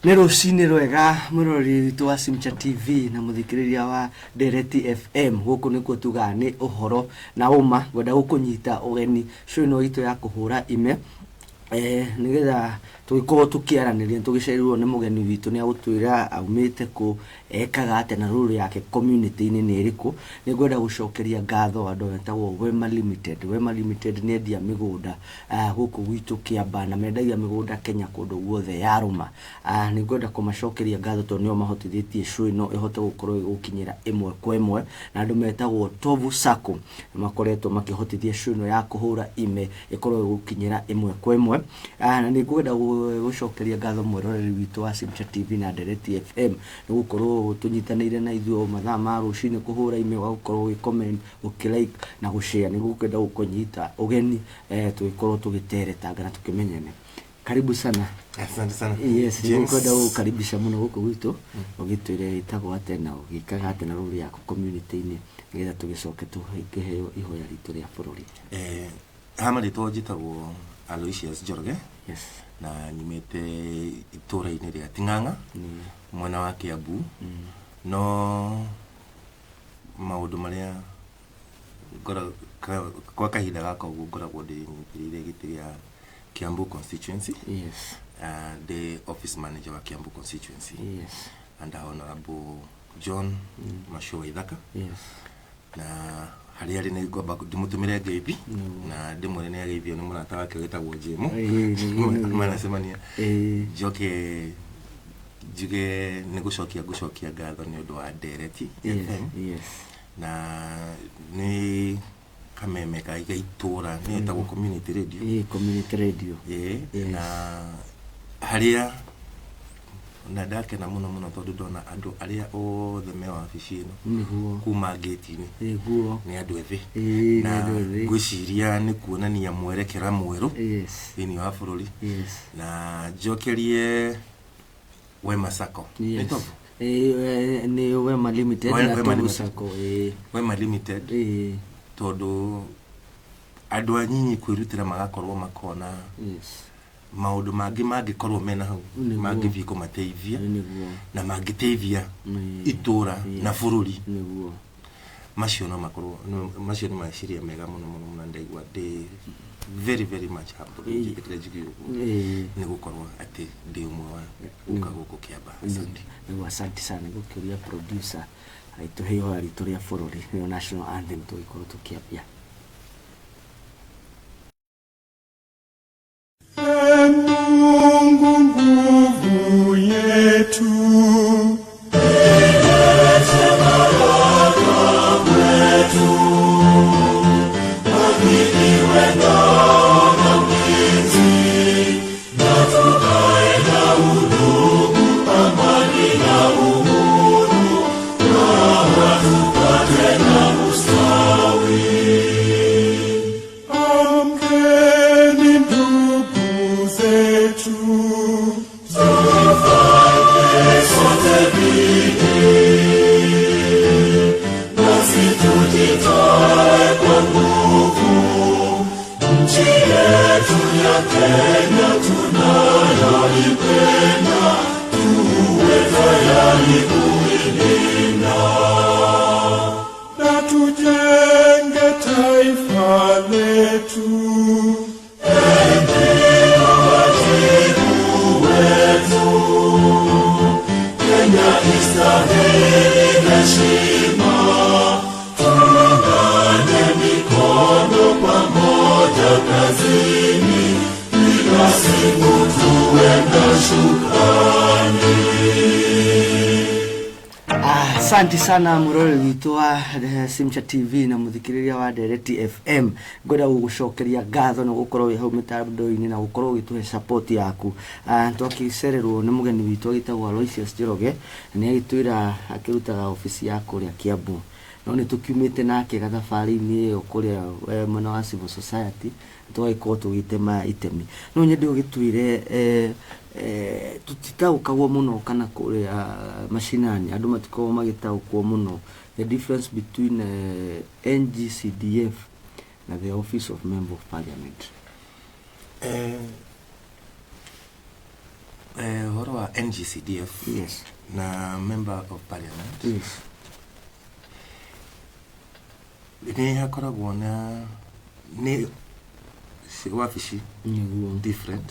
Nä rå-cinä rwega mwärori witå wa Simcha TV na muthikiriria wa Dereti FM guku nikuo tugaga nä å horo na uma ngwenda gå kå nyita å geni show ĩno itũ ya kũhũra ime nä getha tũgĩkorwo tũkĩaranĩria tũgĩcerirwo nĩ mũgeni witũ nĩ agũtwĩra aumĩte kũ ekaga atĩa na rũrũ yake community-inĩ nĩ ĩrĩkũ. Nĩ ngwenda gũcokeria ngatho andũ metagwo Wema Limited. Wema Limited nĩ endia mĩgũnda gũkũ gwitũ Kĩamba na mendagia mĩgũnda Kenya kũndũ guothe yarũma. Nĩ ngwenda kũmacokeria ngatho tondũ nĩo mahotithĩtie show ĩno ĩhote gũkorwo ĩgũkinyĩra ĩmwe kwa ĩmwe, na andũ metagwo Tovu Sacco makoretwo makĩhotithia show ĩno ya kũhũra ime ĩkorwo ĩgũkinyĩra ĩmwe kwa ĩmwe. Na nĩ ngwenda gũcokeria ngatho mwĩroreri witũ wa Simcha TV na Dereti FM nĩ gũkorwo tũnyitanĩire na ithuĩ mathaa ma rũcinĩ kũhũra ime, gũkorwo gĩ-comment, gũkĩ-like na gũ-share. Nĩ ngwenda gũkũnyita ũgeni tũgĩkorwo tũgĩteretanga na tũkĩmenyane. Karibu sana. Asante sana. Yes, nĩ ngwenda gũkaribisha mũno gũkũ gwitũ ũgĩtwĩre ĩtagwo atĩa na ũgĩkaga atĩa na rũrũ yaku community-inĩ nĩgetha tũgĩcoke tũkĩheo ihoya ritũ rĩa bũrũri. Hama rĩtwa njĩtagwo Aloysius Njoroge. Yes. Na nyumĩte itũra-inĩ rĩa Ting'ang'a mwena wa Kiambu. No maũndũ marĩa kwa kahinda gaka ũguo ngoragwo ndĩnyitĩrĩire gĩtĩ gĩa Kiambu constituency. Yes. The office manager wa Kiambu constituency. Yes. And Honorable John Mashowa Ithaka. Yes. Na harĩa rĩ nĩ ngomba ndĩmũtũmĩre ngeithi na ndĩmwĩre nĩ ageithio nĩ mũrata wake wĩtagwo Jemo. Manacemania njoke njuge nĩ ngũcokia ngatho nĩ ũndũ wa Dereti FM. Yes. Na nĩ kameme ka itũra nĩ ĩtagwo community radio. Community radio. Na harĩa na ndakena mũno tondũ ndona andũ arĩa othe me wabici ĩno kuma gate-inĩ nĩ andũ ethĩ na ngwĩciria nĩ kuonania mwerekera mwerũ thĩinĩ wa bũrũri. Na njokerie Wema Sacco. Nĩ Tovu? Nĩ Wema Limited na Tovu Sacco. Wema Limited tondũ andũ anyinyi kwĩrutĩra magakorwo makona maũndũ mangĩ mangĩkorwo mena hau mangĩthiĩ kũmateithia na mangĩteithia itũra na bũrũri. Macio no makorwo macio nĩ meciria mega mũno ndaigua ndĩ very much happy njĩkĩrĩre njigĩ ũguo nĩ gũkorwo atĩ ndĩ ũmwe wa ũka gũkũ Kĩamba. Asante sana gũkĩria producer aitũhe ihoya ritũ rĩa bũrũri nĩyo national anthem tũgĩkorwo tũkĩambia. Mungu nguvu yetu, ilete baraka kwetu, ahimidiwe ngao na mlinzi, na tukae na udugu, amani na uhuru, na tupate na ustawi. Amkeni ndugu zetu, tufanye sote bidii, nasi tujitoe kwa nguvu. Nchi yetu ya Kenya tunayoipenda, tuwe tayari kuilinda na tujenge taifa letu. Istahili heshima, tuungane mikono pamoja kazini, kila siku tuwe na shukrani. Asante sana mwĩroreri witũ wa Simcha TV na muthikiriria wa Dereti FM. Ngwenda gũgũcokeria ngatho na gũkorwo wĩ hau mĩtambo-inĩ na gũkorwo ũgĩtũhe support yaku. Twakĩcererwo nĩ mũgeni witũ agĩtagwo Aloysius Njoroge, nĩ agĩtwĩra akĩrutaga ofici ya kũrĩa Kiambu. No nĩ tũkiumĩte nake gathabarĩ-inĩ ĩyo kũrĩa mwena wa civil society tũgagĩkorwo tũgĩtema itemi. No nyende ũgĩtwĩre tutitaũkagwo mũno kana kũrĩa mashinani andũ matikoragwo magĩtaũkwo mũno the difference between NGCDF na the office of member of parliament. Horo wa NGCDF Yes. na member of parliament. Yes. Ni hakoragwo na ni wabici different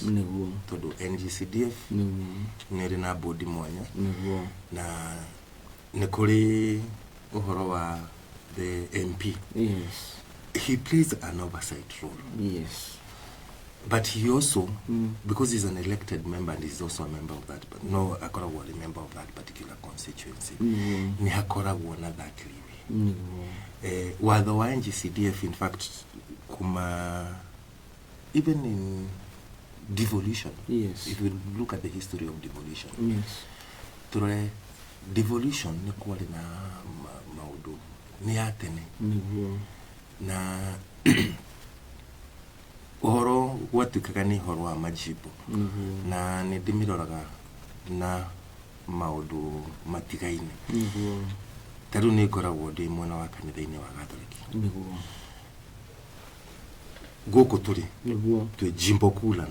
tondu NGCDF ni rina body mwanya na ni kuri uhoro wa the MP. Yes. He plays an oversight role. Yes. But he also, because he's an elected member and he's also a member of that, but no, akoragwo a member of that particular constituency. Ni hakoragwo na that liwi. Watho wa NGCDF, in fact, even in devolution, yes. If you look at the history of devolution, yes. Tore devolution ni kwali na maudu ni atene na uhoro watuikaga ni uhoro wa majibu na ni ndimiroraga na maudu matigaine taru ni ngoragwo ndi mwena wa kanitha-ini wa Gatholiki guku turi twi jimbo kuu la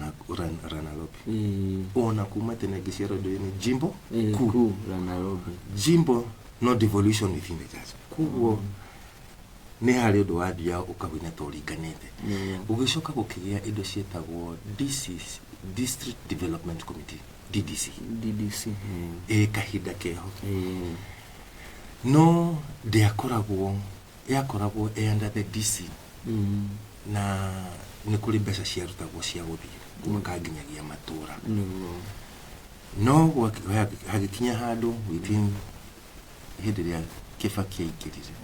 Nairobi ona kuma tene giciaro ndi ni jimbo kuu la Nairobi. Jimbo no devolution within the church kuguo ni hari undu wathia ukawina toringanite ugicoka gukigia indo cietagwo District Development Committee DDC kahinda keho no yakoragwo under the DC na ni kuri mbeca ciarutagwo cia guthii ukaginyagia matura no hagikinya handu within hindi ria Kibaki aikirire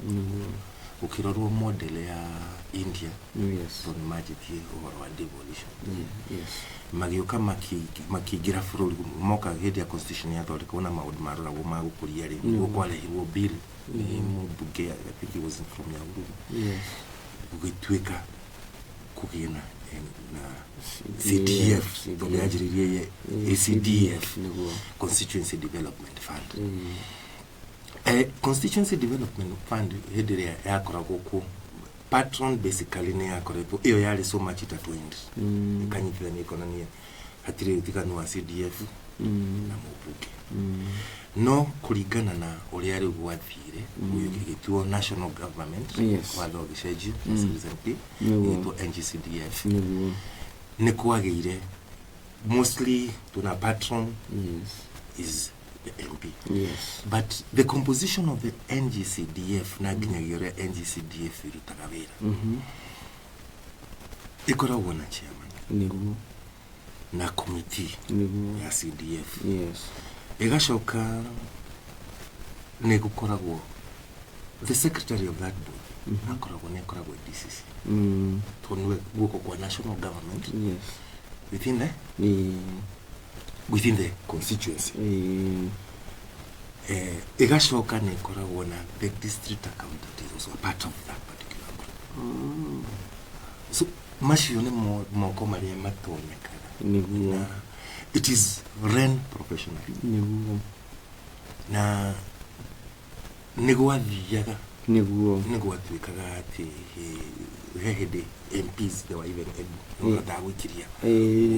ukirorwo model ya India. Yes. So majitie uhoro wa devolution. Yes. Magioka makigira bururi moka hindi ya constitution ya thori kuona maundu maroragwo ma gukuria ri gukwarehirwo bill ni mbunge I think it was from Yauru. Yes. Ugituika kugina na CDF yajiririe CDF Constituency Development Fund. Constituency Development Fund hediria yakoragwo ku patron basically ni yakoretwo iyo yari so much tatwind ikanyitira ni economy hatire tikanu wa CDF na mubuke no kuringana na uri ari gwathire uyu gigituo national government wa logisheji recently into NGCDF ni kwagire mostly tuna patron is the MP. Yes. But the composition of the NGCDF na ginyagira NGCDF irutagawira ikoragwo na chairman na committee ya CDF. Yes. Igashoka ne gukoragwo the secretary of that board akoragwo DCC tonwe guko kwa national government. Yes. Within the constituency. Igashoka ne koragwo na the district accountant is also a part of that particular group. So mashio ne moko maria matoneka. It is run professionally. Na negwathiaga negwatuikaga ati hehede MPs they were even able to wikiria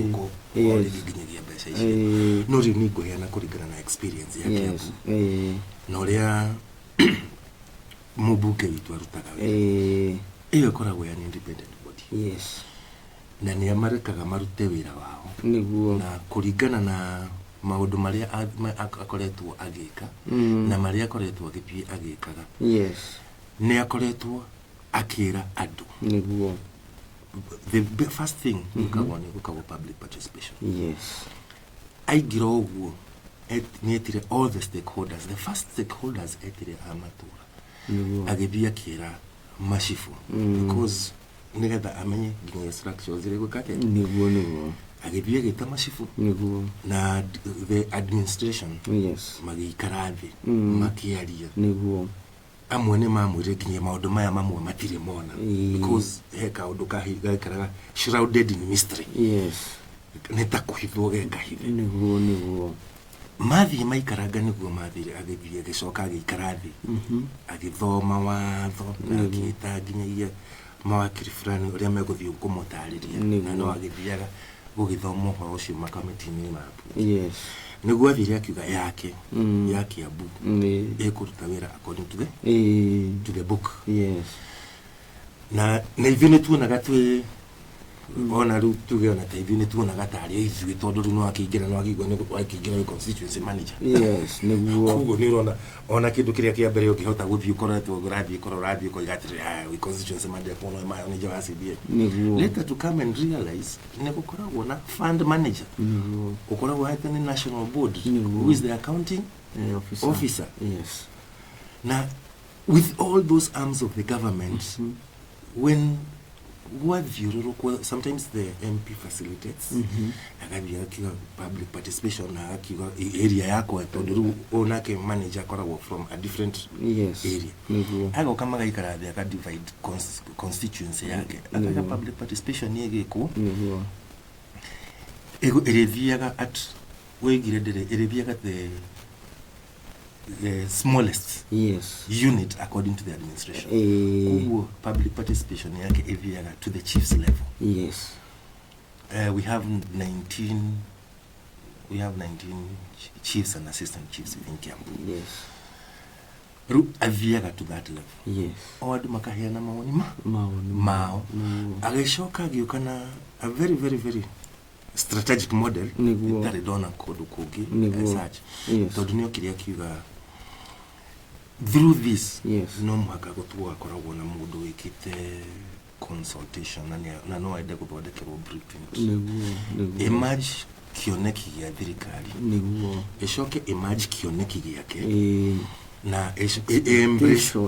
uko already ginyagia mbeca icio no ri ningo yana kuringana na experience yake hapo no ria mubuke witu arutaga iyo koragwo ya independent body. Yes. Na ni amarekaga marute wira wao na kuringana na maundu maria akoretwo agika na maria akoretwo agithii agikaga. Yes. Ni akoretwo akira andu niguo the first thing ukabone ukabo public participation. Yes. Aigira oguo etire all the stakeholders. The first stakeholders etire amatura agithii akira mashifu because nigetha amenye nginya structures zile gukate niguo agithii agita mashifu niguo na the administration. Yes. Magikarathi makiaria niguo amwe ne mamwire nginya maundu maya mamwe matire mona because heka undu kahigakaraga shrouded in mystery. Yes. Neta kuhithwo gekahithe niguo mathi maikaranga niguo mathire agithii agicoka agikarathi agithoma watho na agita nginya mawakiri fulani uria meguthii kumutariria na no agithiaga gugithomo horo cio makamitini mapu Yes. niguo athire akiuga yake yake abu ekuruta wira according to the book. Yes. Na ivine tuonaga twi ona ru tuge ona ivine tuonaga tari ithuĩ tondu ru no akĩingĩra no akĩigua nĩ akĩingĩra constituency manager. Yes, niguo. Koguo nĩ ũrona ona kĩndũ kĩrĩa kĩa mbere ũngĩhota gũthiĩ ũkoretwo ũrathiĩ ũkoigatĩrĩ we constituency manager kuona mayo nĩ jawa CBA. Niguo. Later to come and realize nĩ gũkoragwo na fund manager. Niguo. Ũkoragwo hata nĩ national board who is the accounting officer. Yes. Now with all those arms of the government when sometimes the MP facilitates akabia kiga public participation na kiga area yako tondu onake manager koragwo from a different area. Ago kama gaikara thia ka divide constituency yake akaga public participation yegeko ego ereviaga at wegire dere ereviaga the smallest unit according to the administration. Public participation yake eviaga to the chief's level. Yes. We have 19 chiefs and assistant chiefs within Kiambu. Yes. Aviaga to that level. Yes. Oadu makaheana maoni mao. Ageshoka giukana a very very very strategic model that I don't kodu kogi as such. Tondu nio kiria kiuga through this no mwaka gutwa koragwo na mundu wikite consultation na no aide guthondekerwo blueprint. Emerge kioneki gya thirikari. Eshoke emerge kioneki gyake. Na embrace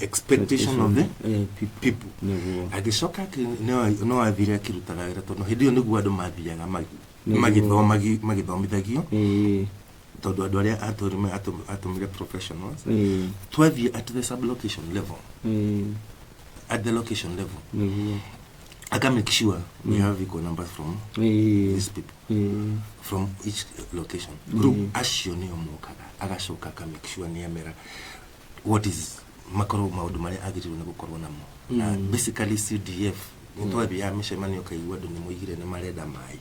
expectation of the people. Agishoka no athire akirutaga wira tondu hindi yo niguo andu mathiaga magithomithagio tondu andu aria atumire professionals twathie at the sub-location level. At the location level I can make sure we have equal numbers from these people from each location. Group ashoni omokaga agashoka ka make sure ni amera what is makoro maudu mari agirirwo ne gukorwo namo. Na basically CDF nitwathie ya mishemanio kaigwa andu ni muigire ne marenda mai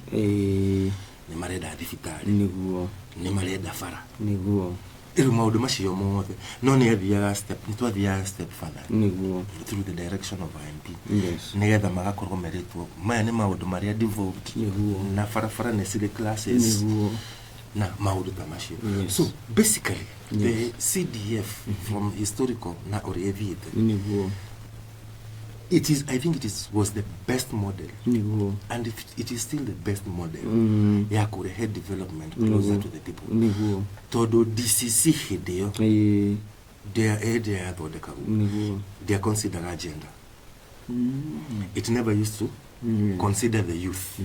ni marenda thibitari ni marenda bara iru maudu macio mothe no ni athiaga step further through the direction of IMP. Nigetha magakorwo meritwo maya ni maudu maria devolved na farafara ne city classes na maudu ta macio. So basically the CDF from historical na orievite I think was the best model and it is still the best model ya kurehe development closer to the people. Todo DCC hideo their they consider agenda. It never used to consider the youth.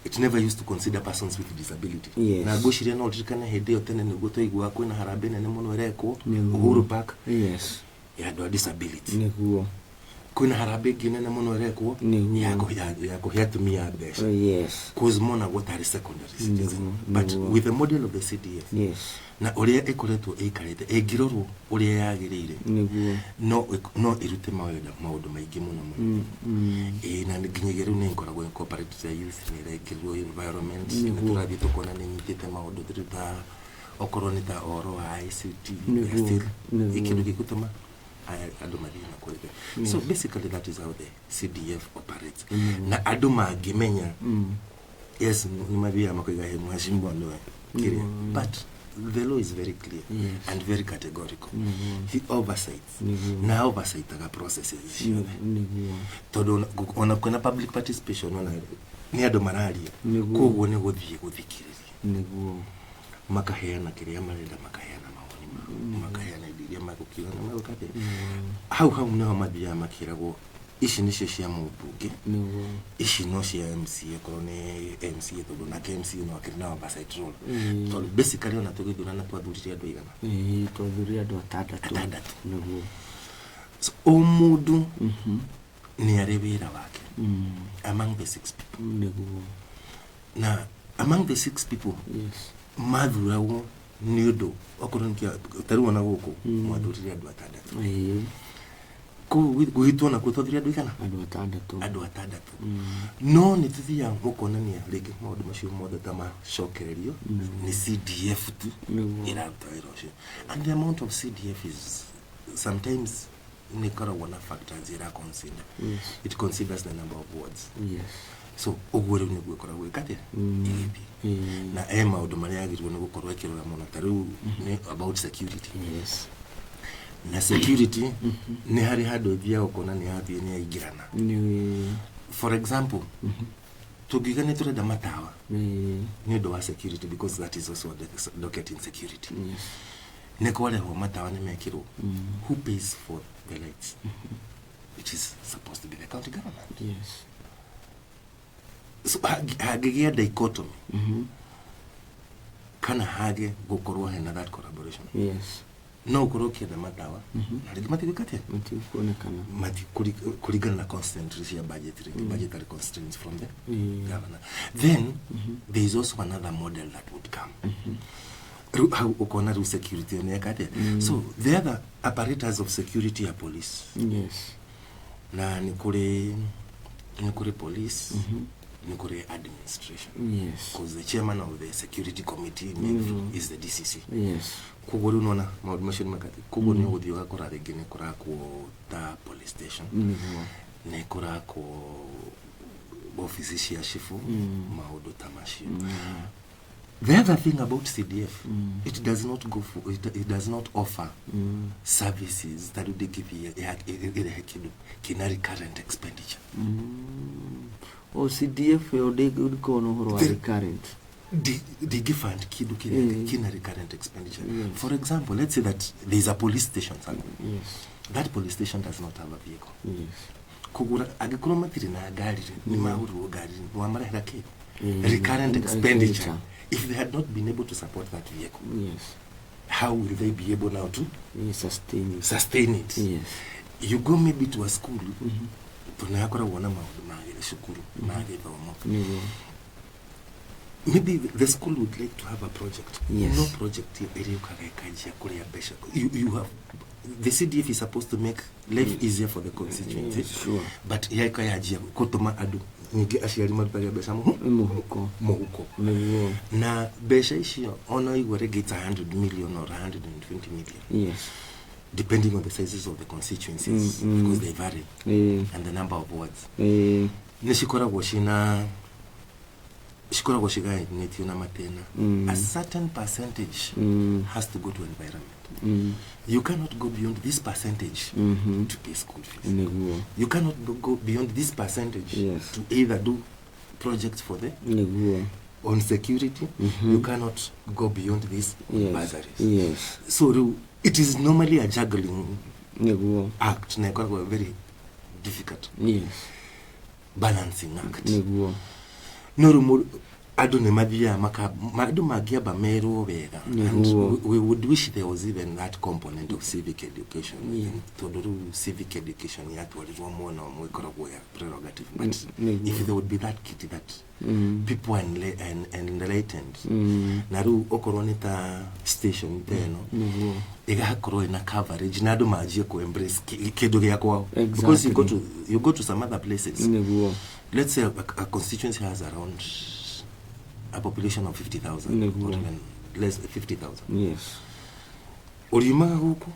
It never used to consider persons with disability. Na gushiria no trikana hideo tene ni guto igwa kwina harambe ne muno ereko Uhuru Park ya do disability. Kuna harambe gine na muno ereko ya kuhiatumia besha. Cause mona what are secondary citizen. But with the model of the CDF na uria ikoretwo ikarete egirorwo uria yagirire no irute maudu maingi muno na nginyegeru ni nkoragwo incorporate the youth ni regirwo environment na turathi tukona ni nyitite maudu tuta okorwo ni ta oro ICT still ikindu gikutuma andu mathina kwega. So basically that is how the CDF operates. Na andu mangimenya yes ni mathia makoiga he mhashimwa no kiria but the law is very clear and very categorical. He oversights. Na oversight aga processes. Todo ona kuna public participation ona ni andu mararia koguo ni guthie guthikiriria makaheana kiria marenda makaheana maoni makaheana idia magukiona magukate hau no mathia makiragwo ici nicio cia mubunge ici no cia MCA korone MCA tondu na KMC no akirina oversight role. So basically ona tugithura na twathurire andu igana twathurire andu atandatu so o mundu ni ari wira wake among the 6 people na among the 6 people mathurawo ni undu okorwo nkia taruona guku mwathurire andu atandatu gwitwo na kutothiria andu ikana andu atandatu no ni tuthia gukonania rigi maundu macio mothe ta macokererio ni CDF tu iraruta wira ucio and the amount of CDF is sometimes nikoragwo na factors ira consider it considers the number of wards so uguo riu niguo koragwo ikate na maundu maria agirwo ni gukorwo ikirora muno ta riu ni about security na security ni hari handu thia ukona ni hathie ni aingirana for example tugigane turenda matawa ni ndo wa security because that is also docketing security ne kwareho matawa ni mekirwo who pays for the lights which is supposed to be the county government so hagigia dichotomy kana hage gukorwo hena that collaboration no kurokia na matawa na rigimati vikate kuonekana mati kuligana na constraints ya budgetary constraints from the governor then there is also another model that would come how ukona ru security ne yakate so the other apparatus of security ya police na ni kule police ni kule administration because the chairman of the security committee is the DCC kuguru unaona maundu macio ni makati kuguru ni guthio gakora ringi ni kurakwo ta police station ni kurakwo office cia shifu maundu ta macio the other thing about CDF it does not go for it does not offer services that would give you recurrent expenditure o CDF yo de go no horo recurrent the give and kidu kina recurrent expenditure for example let's say that there is a police station that police station does not have a vehicle kugura agikoro matiri na gari ni mahuru gari wa marahira ke recurrent expenditure if they had not been able to support that vehicle how will they be able now to sustain it you go maybe to a school tunayakora wana maundu magire shukuru magire thomo maybe the school would like to have a project no project area kagekajia kuria besha you have the CDF is supposed to make life easier for the constituency but yakayajia kutuma adu nige aciari maruparia besha muhuko na besha icio ona igwa regate 100 million or 120 million depending on the sizes of the constituencies because they vary and the number of wards nishikoragwo shina shigai netio na matena a certain percentage has to go to environment you cannot go beyond this percentage to pay school fees you cannot go beyond this percentage to either do projects for the on security you cannot go beyond this bursaries so it is normally a juggling act na kwa very difficult balancing act no adone madia madu magia ba mero wega and we would wish there was even that component of civic education to do civic education yet what is more no more prerogative but if there would be that kit that people enlightened naru okoronita station teno ega koro na coverage na do magie ko embrace kedo ya kwao because you go to some other places let's say a constituency has around a population of 50,000 or even less 50,000 urima huko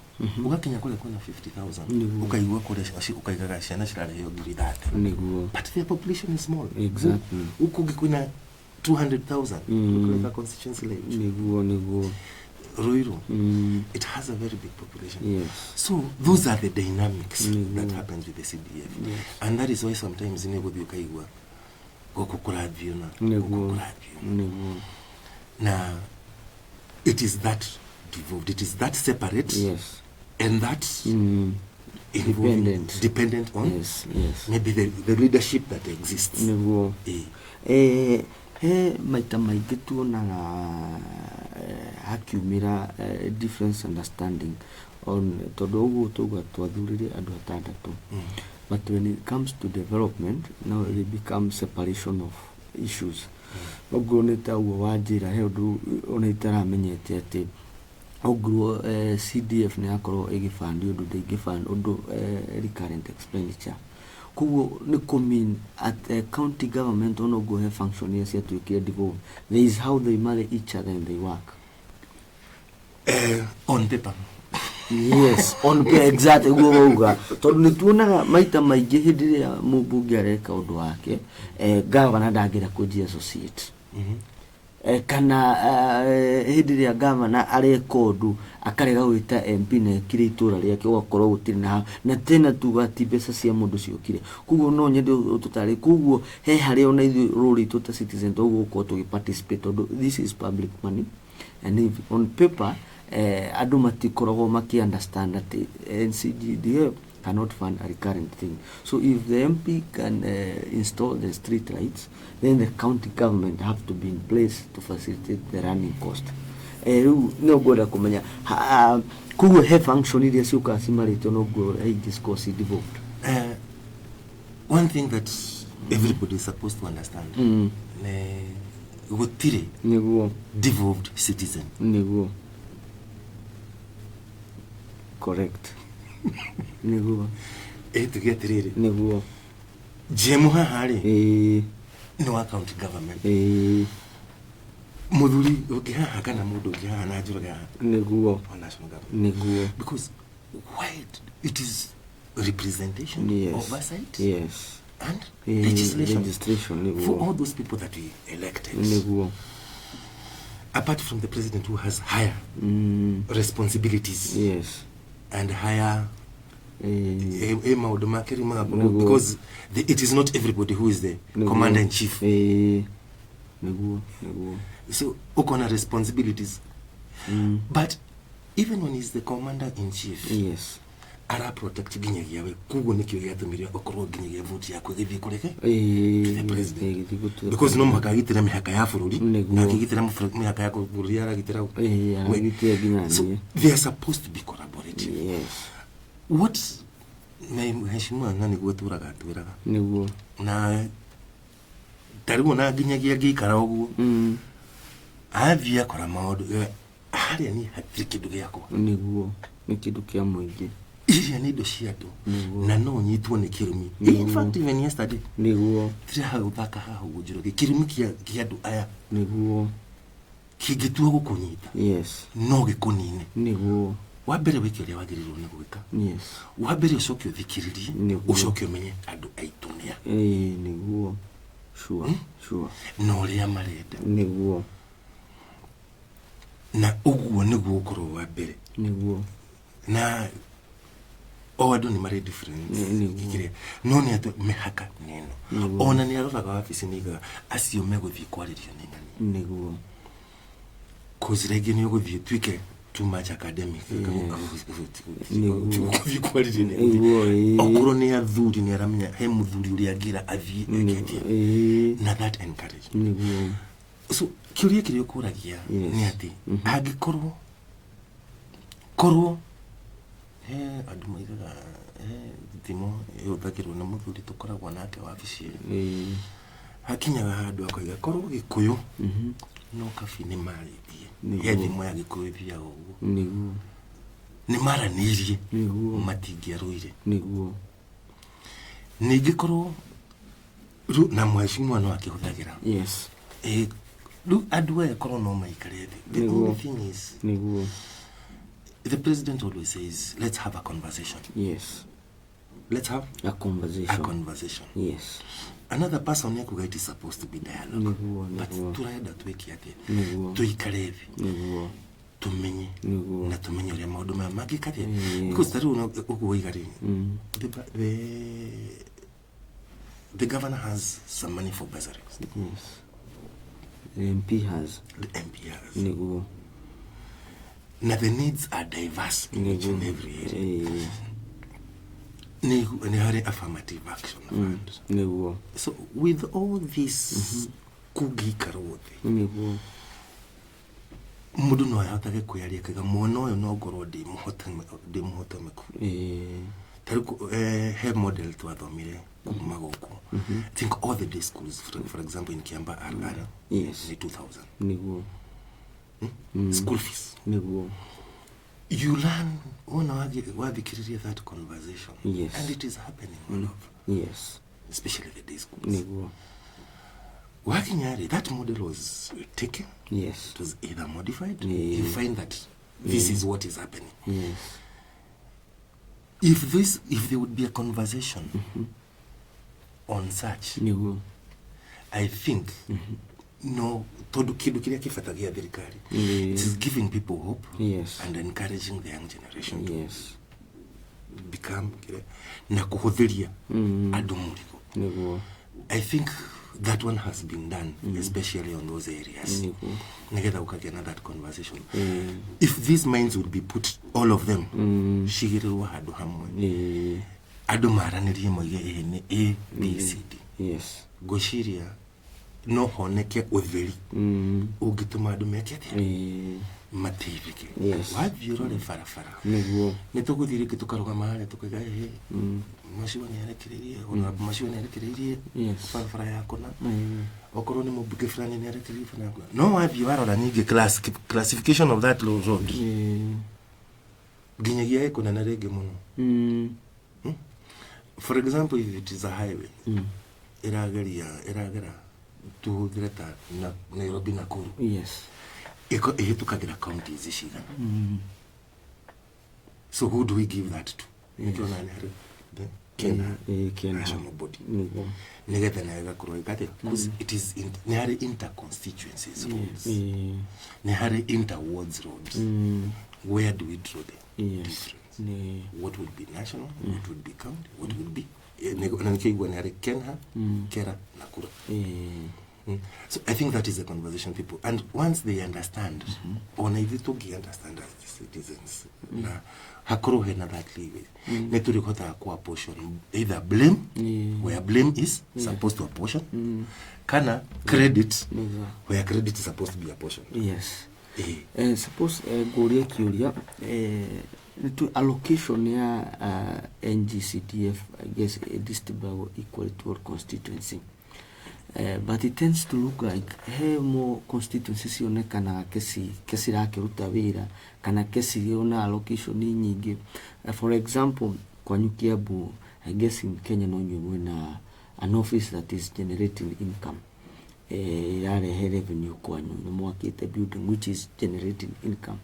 ugakinya kule kuna 50,000 ukaigwa kule ukaigaga shana shirale yo giri that but the population is small huko gikuna 200,000 kule constituency like Ruiru it has a very big population so those are the dynamics that happens with the CDF and that is why sometimes in ego ukaigwa gokukuravyo na it is that devolved it is that separate and that dependent on maybe the leadership that exists maita maingĩ tuonaga hakiumĩra difference understanding on tondu uguo tuga twathurire andu atandatu but when it comes to development now it becomes separation of issues uguo nĩ ta uguo wa njĩra he ũndũ ona itaramenyete atĩ ogro CDF ne akoro egifund undu de gifund undu recurrent expenditure kugo ne mean at county government ono go have function yes to get devolved. There is how they marry each other and they work on paper. Yes, on paper exactly go tondu nituona maita maingi hindi ya mubunge areka undu wake governor ndagira kujia associate kana hindi ya governor areka undu akarega gwita MP na kire itura riake ugakorwo gutiri na tena tugati mbeca cia mundu ciokire kuguo no nyende tutari kuguo he hari ona ithu rori tuta citizen tuguko tugi participate this is public money and if on paper adu matikoragwo maki understand that NCGDF cannot fund a recurrent thing. So if the MP can install the street lights, then the county government have to be in place to facilitate the running cost. No goda kumanya kugo he function ile suka simarito no go discourse devolved. One thing that everybody is supposed to understand. Gutire devolved citizen. Nego. Correct. Nego. To get ready. Nego. Jemuha hari. No county government. Muduri ukihaha kana mudu ukihaha na ajuraga. Nego. On national government. Nego. Because why it is representation, yes. oversight, yes, and legislation for all all those people that we elected. Nego. Apart from the president who has higher responsibilities, yes, and higher because it is not everybody who is the commander in chief. So ukona responsibilities, but even when he's the commander in chief, yes, ara protect ginyagia we kugo nikyo yatumire okoro ginyagia vote yako githi kureke the president because no makagitira mihaka ya bururi na kigitira mihaka ya bururi ara gitira so they are supposed to be collaborative. Yes, what heshima nani gweturaga twiraga niguo na tarigo na ginyagia gikara oguo avia kora maundu hari ni hatiri kindu giakwa niguo ni kindu kia muingi iria ni ndo ciatu na no nyitwo ni kirumi. In fact even yesterday niguo tira ha uthaka ha ujiro kirumi kia andu aya niguo kigitua gukunyita. Yes, no gikunine niguo wambere wikiria wagirirwo ni gwika. Yes, wambere ucoke uthikiririe ucoke umenye andu aitunia niguo sure no ria marenda niguo na uguo niguo ukorwo wambere niguo na andu ni mari difference ikiria no ni atu mehaka neno ona ni aroraga wabici niga acio meguthii kwaririo ni ngani niguo kuzirege ni uguthii twike too much academic okuro ni athuri ni aramenya he muthuri uri agira athii eketie na that encourage niguo so kiuria kirio kuragia ni ati agikorwo andu maigaga thimo yuthagirwo na muthuri tukoragwo nake wabici hakinyaga handu akoiga korwo gikuyu no kabini marithie ye thimo ya gikuyu thia uguo niguo ni maranirie matingiaruire niguo ningikorwo na mheshimiwa no akihuthagira. Yes, andu aya korwo no maikare the only thing is niguo the president always says, let's have a conversation. Yes. Let's have a conversation. Yes. Another person it is supposed to be dialogue. But turaenda tweki ati. Tuikarevi. Tumenye. Na tumenye ria maundu ma magikate. Because that will not uguigari. The governor has some money for bursaries. Yes. The MP has. Now the needs are diverse in each and every area. Ni hari affirmative action funds. So with all this kugi karote mudu no yahotage kuyaria kaga mwono oyo no ngorwo ndi muhote meku tariku he model twathomire kuma guku. I think all the day schools for example in Kiamba are yes, ni 2000 school fees you learn wathikiriria that conversation. Yes. And it is happening all over. Yes. Especially the day schools. Working that model was taken. Yes. It was either modified. You find that this is what is happening. Yes. If there would be a conversation on such, I think no, it is giving people hope. Yes. And encouraging the young generation to become I think that one has been done, especially on those areas. That conversation. If these minds would be put, all of them, A, B, C, D. Yes. Goshiria, no honeke otheri. Ugituma adumeke. Matevike. Yes. Wavyurole farafara. Netokuthiri kitukaruga mahali tukiga mashiwa ni yarekererie, mashiwa ni yarekererie. Farafara yako na. Okoro ni mubuge fulani ni yarekererie fulani. No wavyurora nyingi classification of that road. Ginyagia iko na narege muno. For example, if it is a highway, iragera to Greta Nairobi Nakuru. Yes. Itukagira counties ishiga. So who do we give that to? The Kenya national body. Because it is inter-constituencies roads. Inter-wards roads. Where do we draw the difference? What would be national? What would be county? What would be Kenya, Kera, Nakuru. So I think that is a conversation people, and once they understand, or they understand as the citizens, hakoro hena that leeway. Neturi kota akwa portion either blame, where blame is supposed to apportion, kana credit, where credit is supposed to be apportioned. Yes. Suppose Goria Curia to allocation ya NGCDF, I guess distributed equal to our constituency. But it tends to look like more constituencies kana kesi rake ruta wira kana kesi yona allocation nyingi. For example, kwa Kiambu, I guess in Kenya no nyumuna an office that is generating income. Yare revenue kwa mwakite building which is generating income.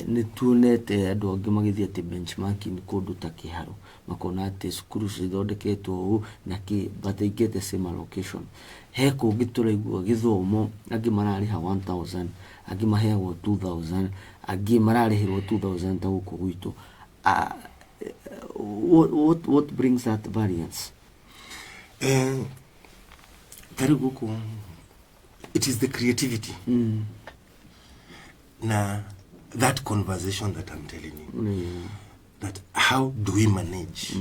Nituonete andu angi magithia ati benchmarking kundu ta Kiharo makona ati cukuru cithondeketwo na ki but they get the same allocation. He kungi turaigua githomo angi marariha 1000 angi maheagwo 2000 angi mararihirwo 2000 ta guku gwitu. What brings that variance? It is the creativity. Now, that conversation that I'm telling you, that how do we manage?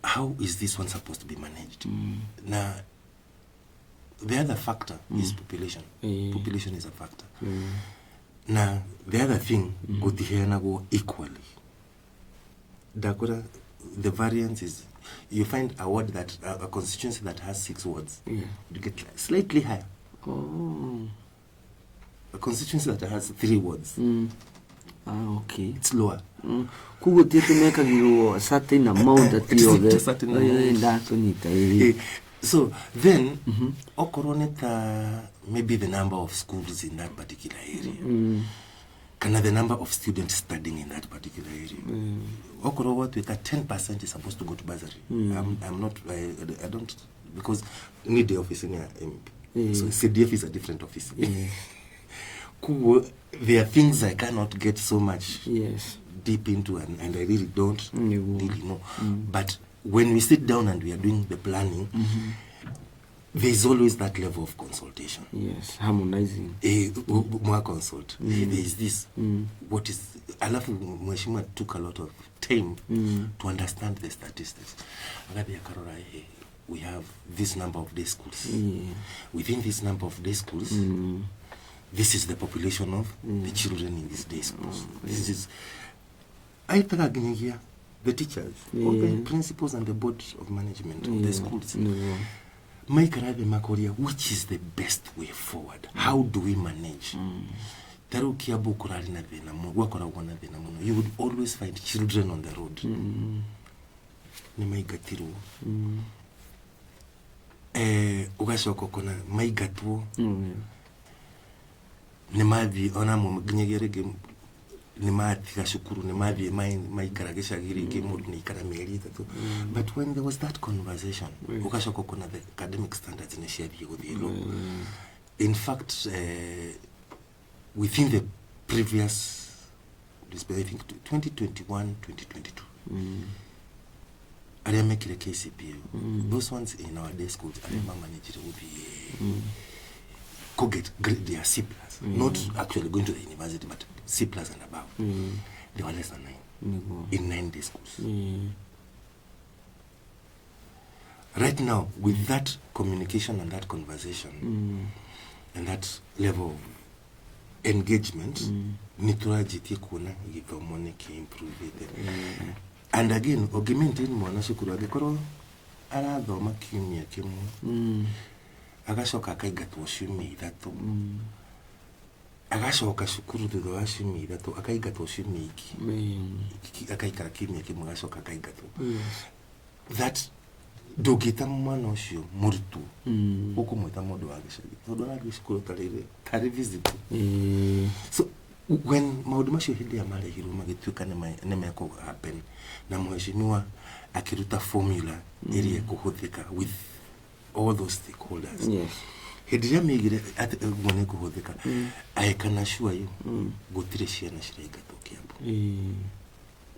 How is this one supposed to be managed? Now, the other factor is population. Population is a factor. Now, the other thing, go equally. Dakota, the variance is, you find a ward that, a constituency that has 6 wards, you get slightly higher. A constituency that has 3 wards. Okay. It's lower. Kugo tieto meka giro a certain amount that you have. So then, okoroneta maybe the number of schools in that particular area. Kana the number of students studying in that particular area. Okoro what with that 10% is supposed to go to bursary. I'm not. I don't, because we need the office in here. So CDF is a different office. There are things I cannot get so much deep into, and I really don't really know. But when we sit down and we are doing the planning, there is always that level of consultation. Yes, harmonizing. More consult. There is this. What is? Alafu Mheshimiwa took a lot of time to understand the statistics. We have this number of day schools. Within this number of day schools, this is the population of the children in these day schools. This is the teachers, the principals and the board of management of the schools. Which is the best way forward? How do we manage taru kiabu kurali na thina mu gwakoragwo na thina muno, you would always find children on the road. Ni maigatirwo ugacoka kuna maigatwo ni mathi ona mu nginyagia rege ni mathi gacukuru ni mathi maikara gicagiri ingi mundu ni ikara mieri 3. But when there was that conversation ugacoka kuna the academic standards ni ciathie guthie low. In fact within the previous, I think 2021 2022 I make a KCPA. Those ones in our day schools I remember managed to be could get grade their C+, not actually going to the university, but C+ and above. They were less than 9 in 9 day schools. Right now, with that communication and that conversation and that level of engagement, niturajitie kuona githomo ni ki-improve. And again, augmenting mwana cukuru agikoro arathoma kiumia kimwe agacoka akaigatwo ciumia 3 agacoka cukuru thutha wa ciumia 3 akaigatwo ciumia iki akaikara kiumia kimwe agacoka akaigatwo. That ndũngĩta mwana ũcio mũrutwo ũkũmwĩta mũndũ wa gĩcagi tondũ arathiĩ cukuru tarĩ visit. So when maũndũ macio hĩndĩ ya marehirwo magĩtuĩka nĩ mekũ happen na mheshimiwa akiruta formula ĩrĩa kũhũthĩka with all those stakeholders, hĩndĩ ĩrĩa mĩigire guo nĩ kũhũthĩka aĩkana sure yu gũtirĩ ciana ciraingatwo Kiambu,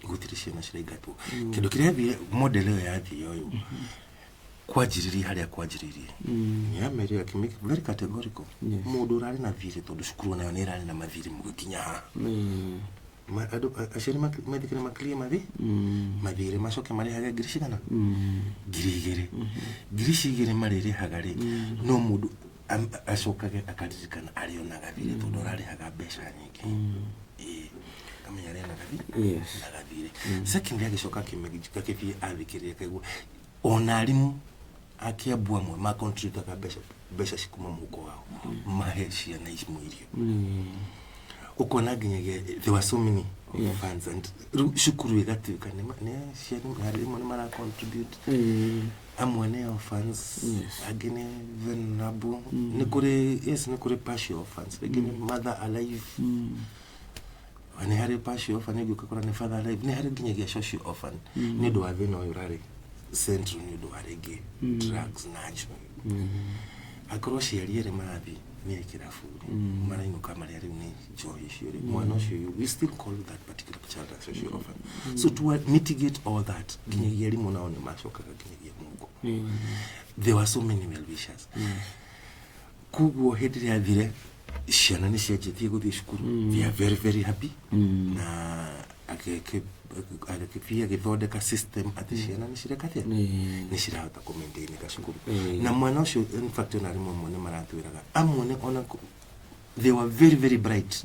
gũtirĩ ciana ciraingatwo. Kĩndũ kĩrĩa model ĩyo yathii ũyũ kwajiriri haria kwajiriri ya meri akimake very categorical. Mundu urari na thiri tondu cukuru nayo ni irari na mathiri mugikinya asheri medikire maklia mathiri macoke mari haga girishigana girishigire marire hagari no mundu acokage akaririkana ario na gathiri tondu urari haga besha nyingi kamenya rena gathiri na gathiri. Second yagicoka kimegijika kithie athikirie kaigwa ona arimu Kiambu amwe ma contribute ka besha cikuma muko wao maheshia na ismuirio ukona ginyagia there were so many funds and shukuru igatuika ne ciana harimo ni mara contribute amwe ne funds agene venabu ni kuri partial funds again mother alive ani hari partial orphan gukora ne father alive ni hari ginyagia social orphan ni do ave no yurare central ni do arege drugs nacho akroshi yari marathi ni kirafuri mara inuka mari ari ni joy shiri mwana shiri we still call that particular child as social orphan. So to mitigate all that ginyagia limu naone mashoka ginyagia Mungu there were so many well wishers kugo hedri adire ciana ni ciajetie guthii cukuru they are very very happy na akifia githondeka system ati ciana ni cirekathia ni cirahota kumaintain ka cukuru na mwana ucio in fact na rimo mwana maratwiraga amone ona they were very very bright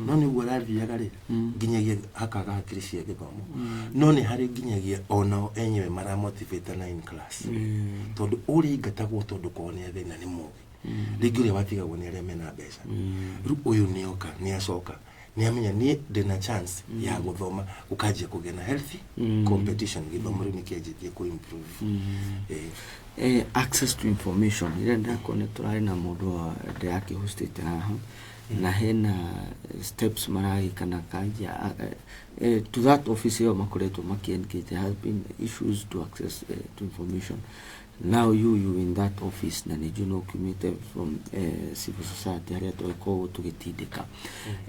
no ni gurathiaga ri ginyagia hakaga hakiri cia githomo no ni hari ginyagia ona enyewe mara motivate na in class tondu uri ingatagwo tondu kone thina ni mugi rigire watiga wone aria mena mbeca uyu ni oka ni acoka ni amenya ni ndina chance ya guthoma ukajia kugena healthy competition githomo ni kiajitie ku improve access to information ile ndako ne turai na mundu wa yake hostate haha na hena steps marai kana kanja to that office yo makoreto makiengage there has been issues to access to information. Now you in that office na you know committed from civil society area to go to getideka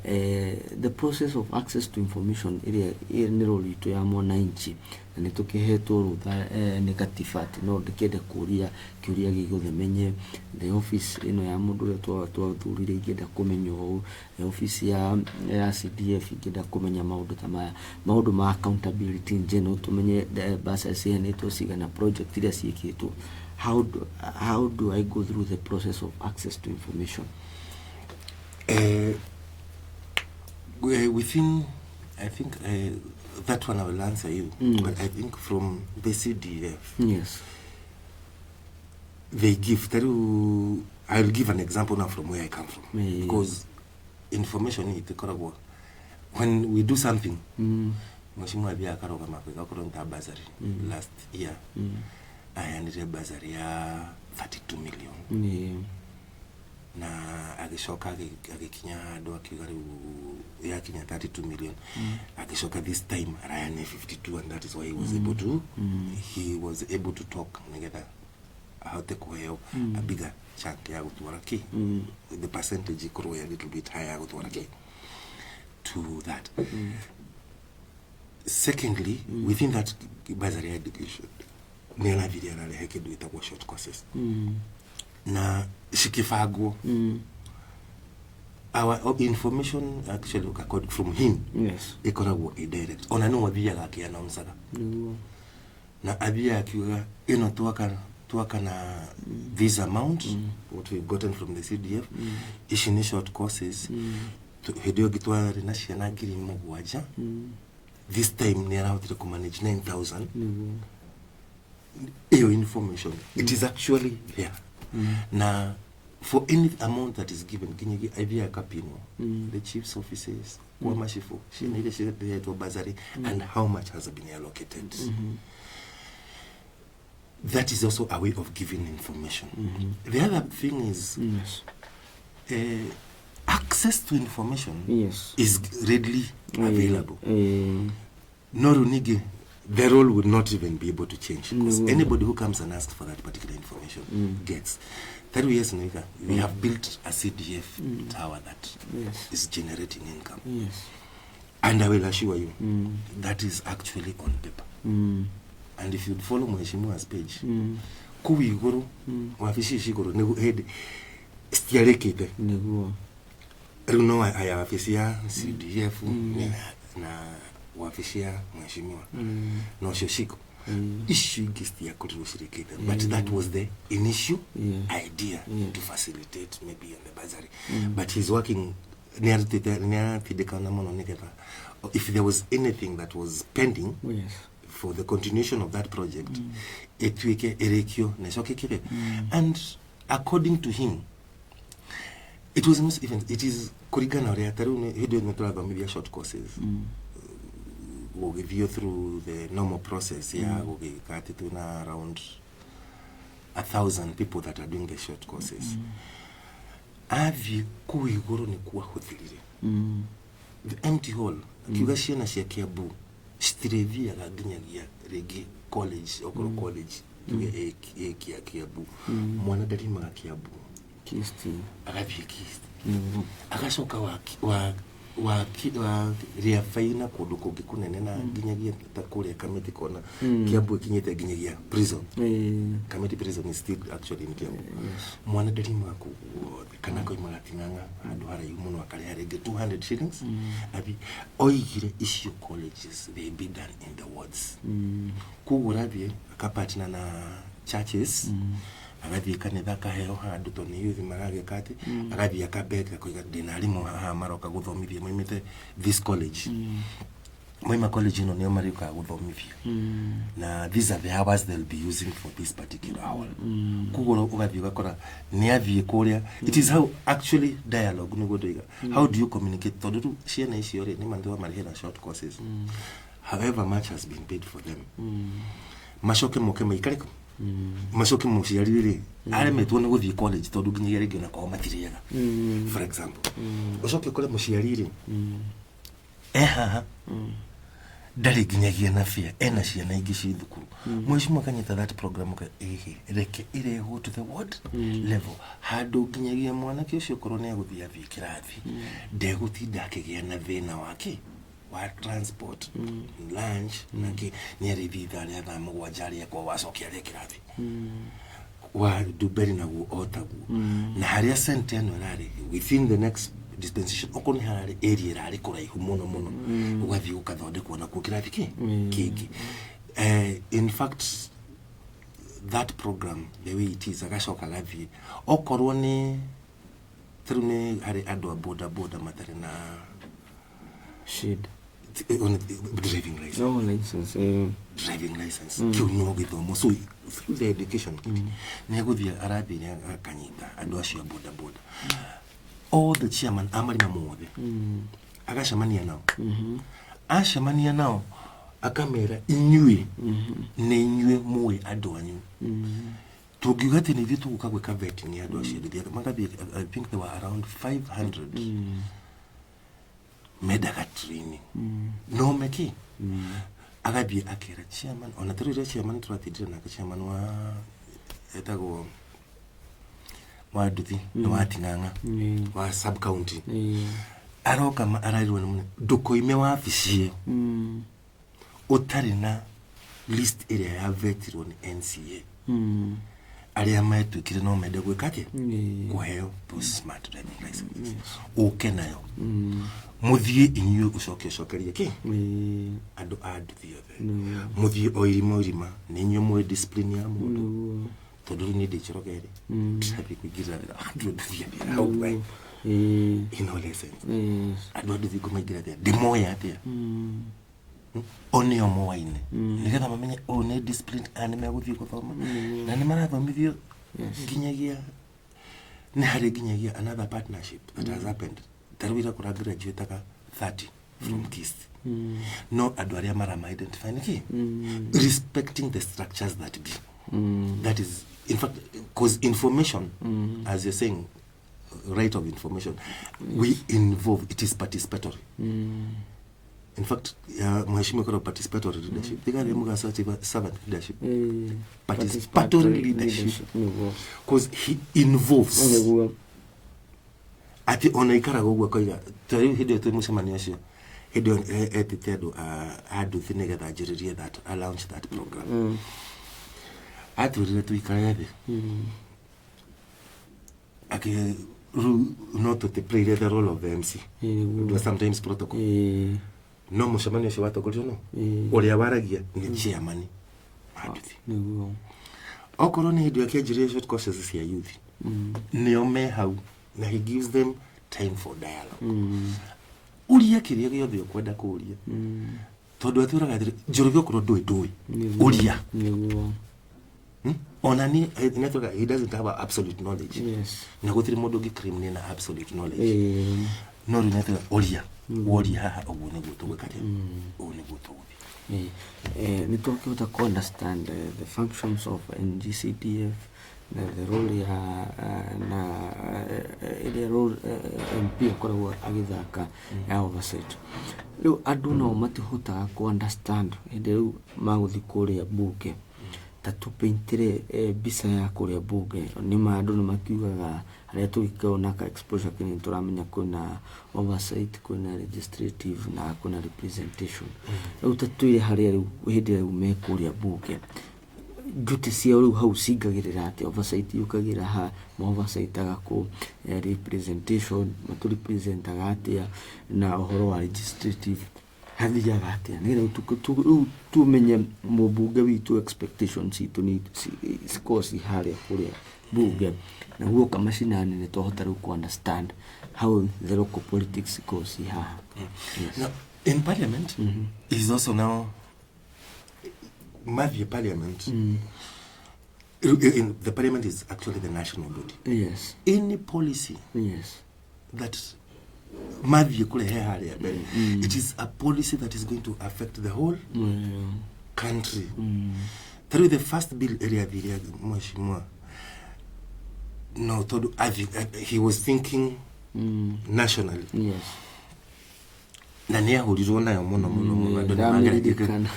the process of access to information area ni role to ya mwananchi na nitukihetwo rutha negative no ndikende kuria gigothe menye the office ino ya mundu ria twathurire ingenda kumenya office ya CDF ingenda kumenya maundu ma accountability general tumenye basa CN to sigana project ria ciikitwo. How do I go through the process of access to information? Within, I think that one I will answer you. But I think from the CDF, yes, they give. I'll give an example now from where I come from, because information itikoragwo when we do something mheshimiwa abia akaroga makwega kuronta bazari last year I handed bazari ya 32 million na agishoka agikinya ndo akigari ya kinya 32 million agishoka this time Ryan 52 and that is why he was able to talk together how to go a bigger chunk ya gutwaraki the percentage grow a little bit higher gutwaraki to that. Secondly, within that bazari education nela video na leheke do it about short courses na shikifagwo our information actually according from him ikoragwo direct ona no wabia gake anaonsaga na abia akiwa tuaka na this amount what we've gotten from the CDF ishini short courses hedio gitwa na ciana ngiri mugwanja this time near out to manage 9,000 your information it is actually there na for any amount that is given kinyigi idea kapino the chief's offices kwa mashifu shine ile shirika to bazari and how much has been allocated that is also a way of giving information the other thing is access to information is readily available no runige the role would not even be able to change because anybody who comes and asks for that particular information gets 3 years later we have built a CDF tower that is generating income and I will assure you that is actually on paper and if you follow Mheshimiwa's page kuwiguru wafishi shiguru nego head stiarekete nego runo aya wafisia CDF na wafisia Mheshimiwa no shoshiko issue gist ya kutushirikita but that was the initial idea to facilitate maybe on the bazari but he's working near the kana mono neketa if there was anything that was pending for the continuation of that project etwike erekyo nesokekire and according to him it was not even it is kurigana ria tarune hido metolaga media short courses we'll give you through the normal process we'll get to around 1,000 people that are doing the short courses avi kuiguru ni kuwa huthirire the empty hall kigashia na cia Kiambu strevia gaginyagia regi college okoro college tuge ya Kiambu mwana darima ga Kiambu kisti agathie kisti agacoka wa ria faina kundu kungi kunene na ginyagia takuria kamiti kona Kiambu kinyete ginyagia prison kamiti prison is still actually in Kiambu mwana darima ku kana ko magatinganga andu hara yumuntu akari harenge 200 shillings abi oigire issue colleges they be done in the wards kuguravie akapatina na churches agathie kanitha kaheo handu to ni youth magage kati agathie akabeka kuiga dinarimu haha maroka guthomithia moimite this college moima college no nio marika guthomithia na these are the hours they'll be using for this particular hour kugoro ugathie gakora ni athie kuria it is how actually dialogue ni godoiga how do you communicate todu ciana icio ri ni mandu marihera short courses however much has been paid for them mashoke moke maikareko mashoke muciarire aremetwo ni guthie college todu nginya rege na kwa matiriaga for example ushoke kole muciarire ndari ginyagia na fia ena ciana ingi ci thukuru Mheshimiwa kanyita that program ka reke ireho to the ward level handu ginyagia mwana kicio korwo ne guthia thie kirathi ndegutinda akigia na thina wake wa transport lunch nake ni rithitha ria tha mugwanjari kwa wacokia ria kirathi wa duberi na otagu na haria senteno rari within the next dispensation okoni harari area rari kuraihu muno ugathi ukathondekwo na kukirathi kiki in fact that program the way it is agacoka gathi okorwo ni through hari ando boda matare na shed on driving license driving license kiunyo githomo so through the education ne guthia arathi ne akanyita ando acio boda all the chairman amari na muothe agacemania nao acemania nao akamera inyue na inyue muwe andu anyu tugiuga ati ni vitu gukagwika vetting ya andu acio thia magathi I think there were around 500 medaga training no meki agathie akera chairman ona turire chairman turatindire na chairman wa etago wa Nduthi wa Ting'ang'a wa sub county aroka arairwo ni ndukoime wa aficie utari na list area ya vetirwo ni NCA aria maetwikire no mende gwikake kuheo those smart driving licenses uke nayo muthie inyue ucokerie ki andu a Nduthi othe muthie oirima ni inyue mwe discipline ya mundu tondu ni ndichirogere trabi kugira andu Nduthi ya uwe ino license andu Nduthi kumagira there demoya atia onio moine nigetha mamenye one discipline anime guthie guthoma na ni marathomithio nginyagia ni hari nginyagia another partnership that has happened tarwira kura graduate aka 30 from KIST no adu aria mara identify niki respecting the structures that be that is in fact cause information as you're saying right of information we involve it is participatory in fact mheshimiwa kwa participatory leadership tigari muga servant leadership participatory leadership cause he involves ati ona ikara gogwa koiga tari hide to musemani acio hide etitedo Nduthi nigetha njiririe that launch that program aturire tu ikara thi ake not to play the role of the MC do sometimes protocol no musemani acio watogolio no uria waragia ni chairman Nduthi okoro ni hide akinjirie short courses cia youth nio me hau na he gives them time for dialogue uria kiria giothe ukwenda kuria tondu aturaga njurugio kuro ndui uria onani he doesn't have absolute knowledge na gutiri mundu ngicriminal na absolute knowledge no rinatira uria haha uguo niguo tugwikaria uguo niguo tuguthi ni tukiuta ku understand the functions of NGCDF the role ya na ile role MP akoragwo agithaka ya oversight riu andu no matihutaga ku understand riu maguthi kuria bunge tatupeintire bisa ya kuria bunge ni mandu ni makiugaga aria tuikona ka exposure kini turamenya kuna oversight kuna legislative na kuna representation riu tatuire haria riu hindi riu me kuria bunge duty cia riu hau cingagirira ati oversight yukagira ha oversight agako representation matu representaga atia na uhoro wa legislative hathiaga atia nira tumenye mubunge witu expectations itu ni sikosi haria kuria bunge na huo kama sinani ni tohota riu ku understand how the local politics goes ha now in parliament is also now Madhya Parliament, the Parliament is actually the national body. Yes. Any policy that Madhya kule haria, it is a policy that is going to affect the whole country. Through the first bill area, Mheshimiwa, no, he was thinking nationally. Yes. Na ni ahurirwo nayo muno andu ni American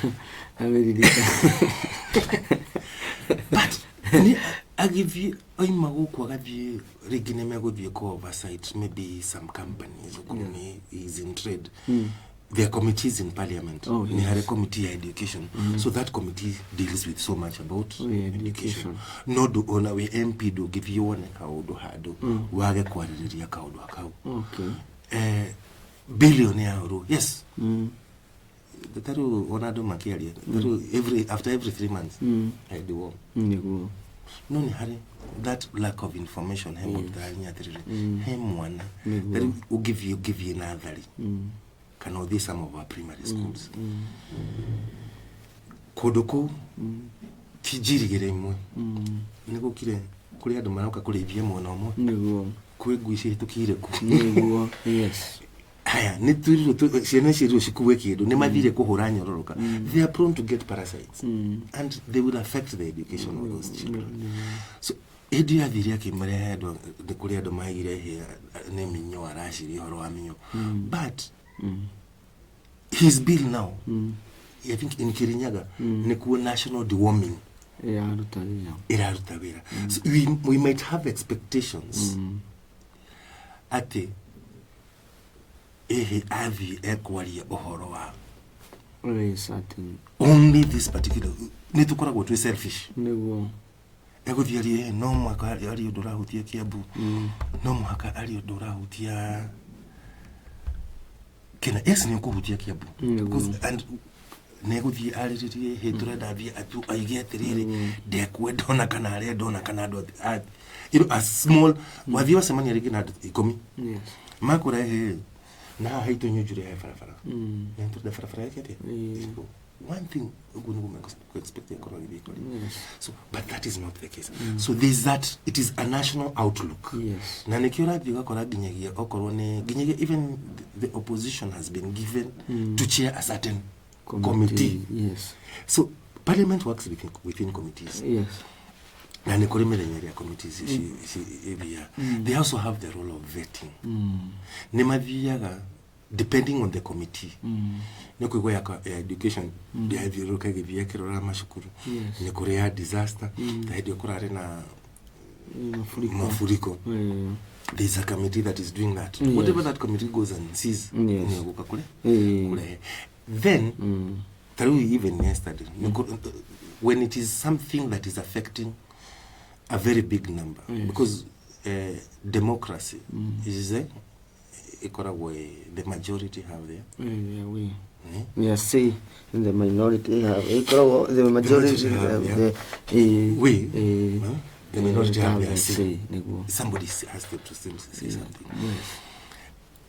but ni agivi oima guku agathie ringi ni meguthie ko oversight maybe some companies ukuni is in trade there are committees in parliament ni hare committee ya education so that committee deals with so much about education no do ona we MP do give you one kaudu hadu wage kwaririria kaudu akau billion euro yes taru onado makiaria taru after every 3 months I do one no ni hari that lack of information hemo tanya tirire hemwana taru give you another can all these some of our primary schools kodoko kijirigere imwe niko kire kuri andu marauka kurithia mwana omwe kwiguicia hitukire ku niguo yes haya ni twiriro ciana cirio cikuwe kindu ni mathire kuhura nyororoka they are prone to get parasites and they will affect the education of those children so edi athiria kimrehe ndo ndikuria ndo maigire he ne minyo arashiri horo wa minyo but his bill now I think in Kirinyaga ni ku national deworming irarutawira so we might have expectations ati avi ekwaria ohoro wa only this particular ni tukoragwo twi selfish niguo eguthiarie no mwaka ari undu rahutia Kiambu no mwaka ari undu rahutia kena yes ni kuhutia Kiambu and neguthi ariririe heturenda thia atu aige atiriri ndekwe ndona kana ari ndona kana ndo a small wathio semania rigi na 10 yes makura na haito nyujure ya farafara nento da farafara yake one thing ugunugu expect ya corona vehicle so but that is not the case so there's that it is a national outlook yes na nikiora biga kora ginyagia okorwo ne ginyagia even the opposition has been given to chair a certain committee yes so parliament works within committees yes na ni kuri melenyeria committees they also have the role of vetting ni mathiaga depending on the committee ni kuigwa ya education ya thiruka githia kirora mashukuru ni kuri ya disaster ndio kurare na mafuriko there's a committee that is doing that whatever that committee goes and sees ni guka kule then through even yesterday when it is something that is affecting a very big number because democracy is the majority have there we say the minority have the majority have the minority have their say somebody has to say something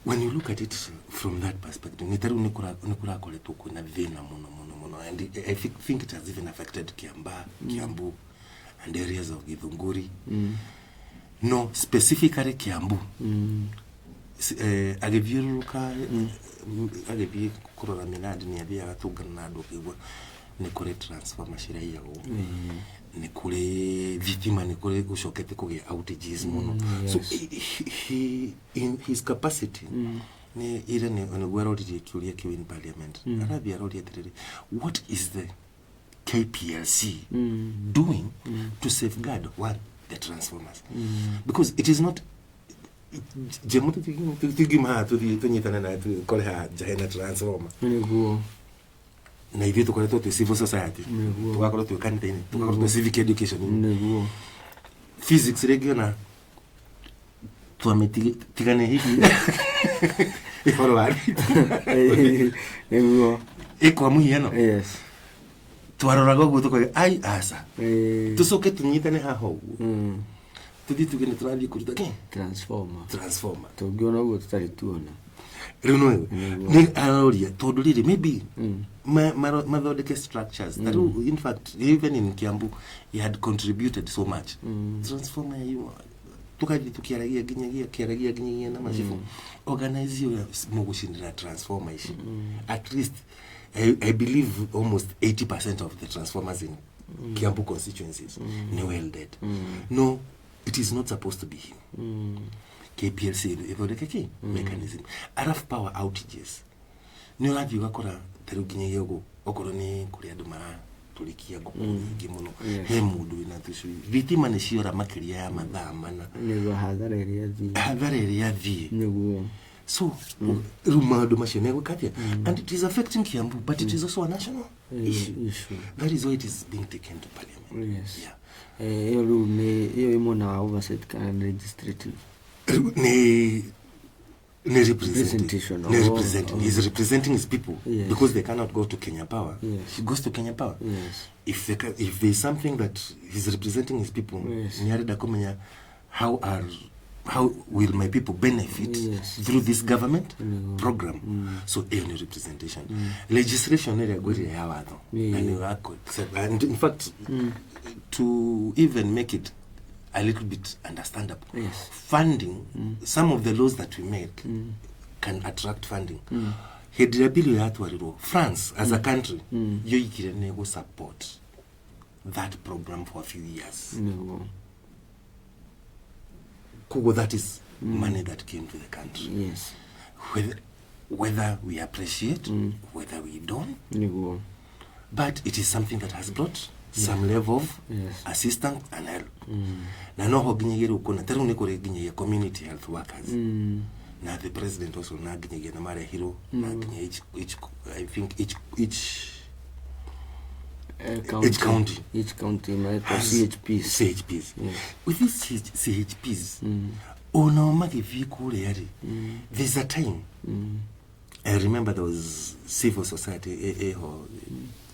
when you look at it from that perspective nitaru nikura koletu kuna vina muno and I think it has even affected Kiambu and areas of Githunguri no specifically Kiambu agivyiruka agivi kurora minadi ni abia atugana na andu kigwa ni kuri transfer mashiria ho ni kuri vitima ni kuri ushokete kugia outages muno so he in his capacity ni ile ni onogwaro didi kulia in parliament arabia rodi atiriri what is the KPLC doing to safeguard the transformers because it is not jemutu tigima tu tunyitana na tu koleha jahena transformer niguo na hivyo tukore to civil society tukakora tu kanitini tukakora to civic education niguo physics regional tuametigane hivi iforward niguo iko muhiano yes twaroraga gutuko ai asa tusoke tunyitane haho tudi tugene turathi kuruta ke transformer tungiona ugo tutari tuona rino ni aroria tondu riri maybe mathodeke structures that in fact even in Kiambu he had contributed so much transformer you tukathi tukiaragia ginyagia na mashifu organize you mugushindira transformer ishi at least I believe almost 80% of the transformers in Kiambu constituencies ni well dead no it is not supposed to be here KPLC the mechanism araf power outages ni urathi ugakora taruginye yogo okoro ni kuri andu mara tulikia gukungi muno he mundu ina tushu vitima ni ciora makiria ya mathaa mana ni hadhara iria thie niguo so rumado machine gukatia and it is affecting Kiambu but it is also a national issue that is why it is being taken to parliament yes hiyo ni hiyo imona oversight and legislative ne representation he's representing his people because they cannot go to Kenya Power he goes to Kenya Power if there is something that he's representing his people nyarida komenya how will my people benefit through this government program so any representation legislation area go ya watho and in fact to even make it a little bit understandable. Yes. Funding, some of the laws that we make can attract funding. Hedira bill ya atwariro France as a country yo ikire nego support that program for a few years. Kugo, that is money that came to the country. Yes. Whether we appreciate, whether we don't, but it is something that has brought some level of assistance and help. Na no hoginyegere ukona teru nikore ginye community health workers. Na the president also na ginye na mare hero na ginye each county might CHPs. CHPs. With these CHPs, no magi vikule yari. There's a time. I remember there was civil society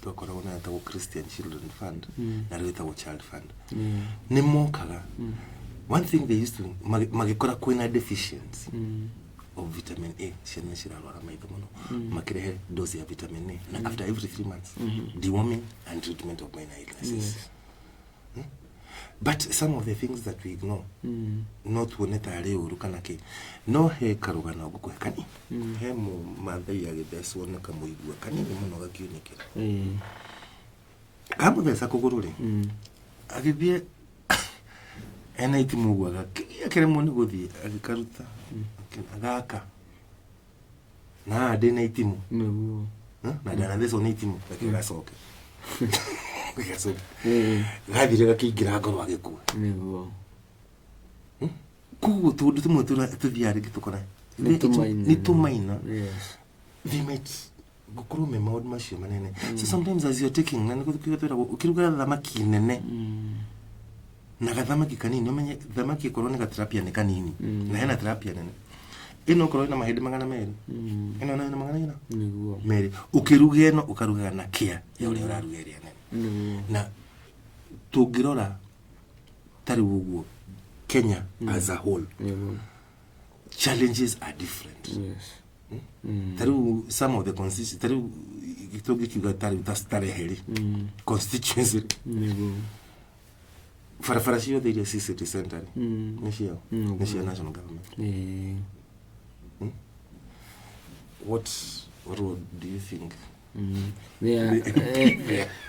the Christian Children Fund, the Child Fund. One thing they used to magikora kwena deficiency of vitamin A. Makere dose of vitamin A. And after every 3 months, deworming and treatment of minor illnesses. But some of the things that we ignore, not woneta ale urukanake, no he karugana gukwe kani, he mu madai ya gebesu wona kamuigwa kani ni muno gakiunikira. Kamu besa kugurule. Agibie ena itimugwa gakiya kere moni guthi agikaruta. Agaka. Na adena itimu. Na dana deso ni itimu akigasoke. Because gabire gakigira ngoro agikuwa ku tudu tumutura tudiare gitukora ni tumaina we might gukuru me maud mashi manene. So sometimes as you're taking na nikutukira ukiruga thamaki nene na gathamaki kanini umenye thamaki korone ga therapy ne kanini na hena therapy nene ino korone na mahedi magana meri ino na magana ina meri ukiruga eno ukaruga na kia ya ule urarugeria nene. Na tugirora tari uguo Kenya as a whole, challenges are different. Tari some of the constituencies tari itogi kigatari utastare heri constituency farafarashi of the city center nishio national government. What do you think? They are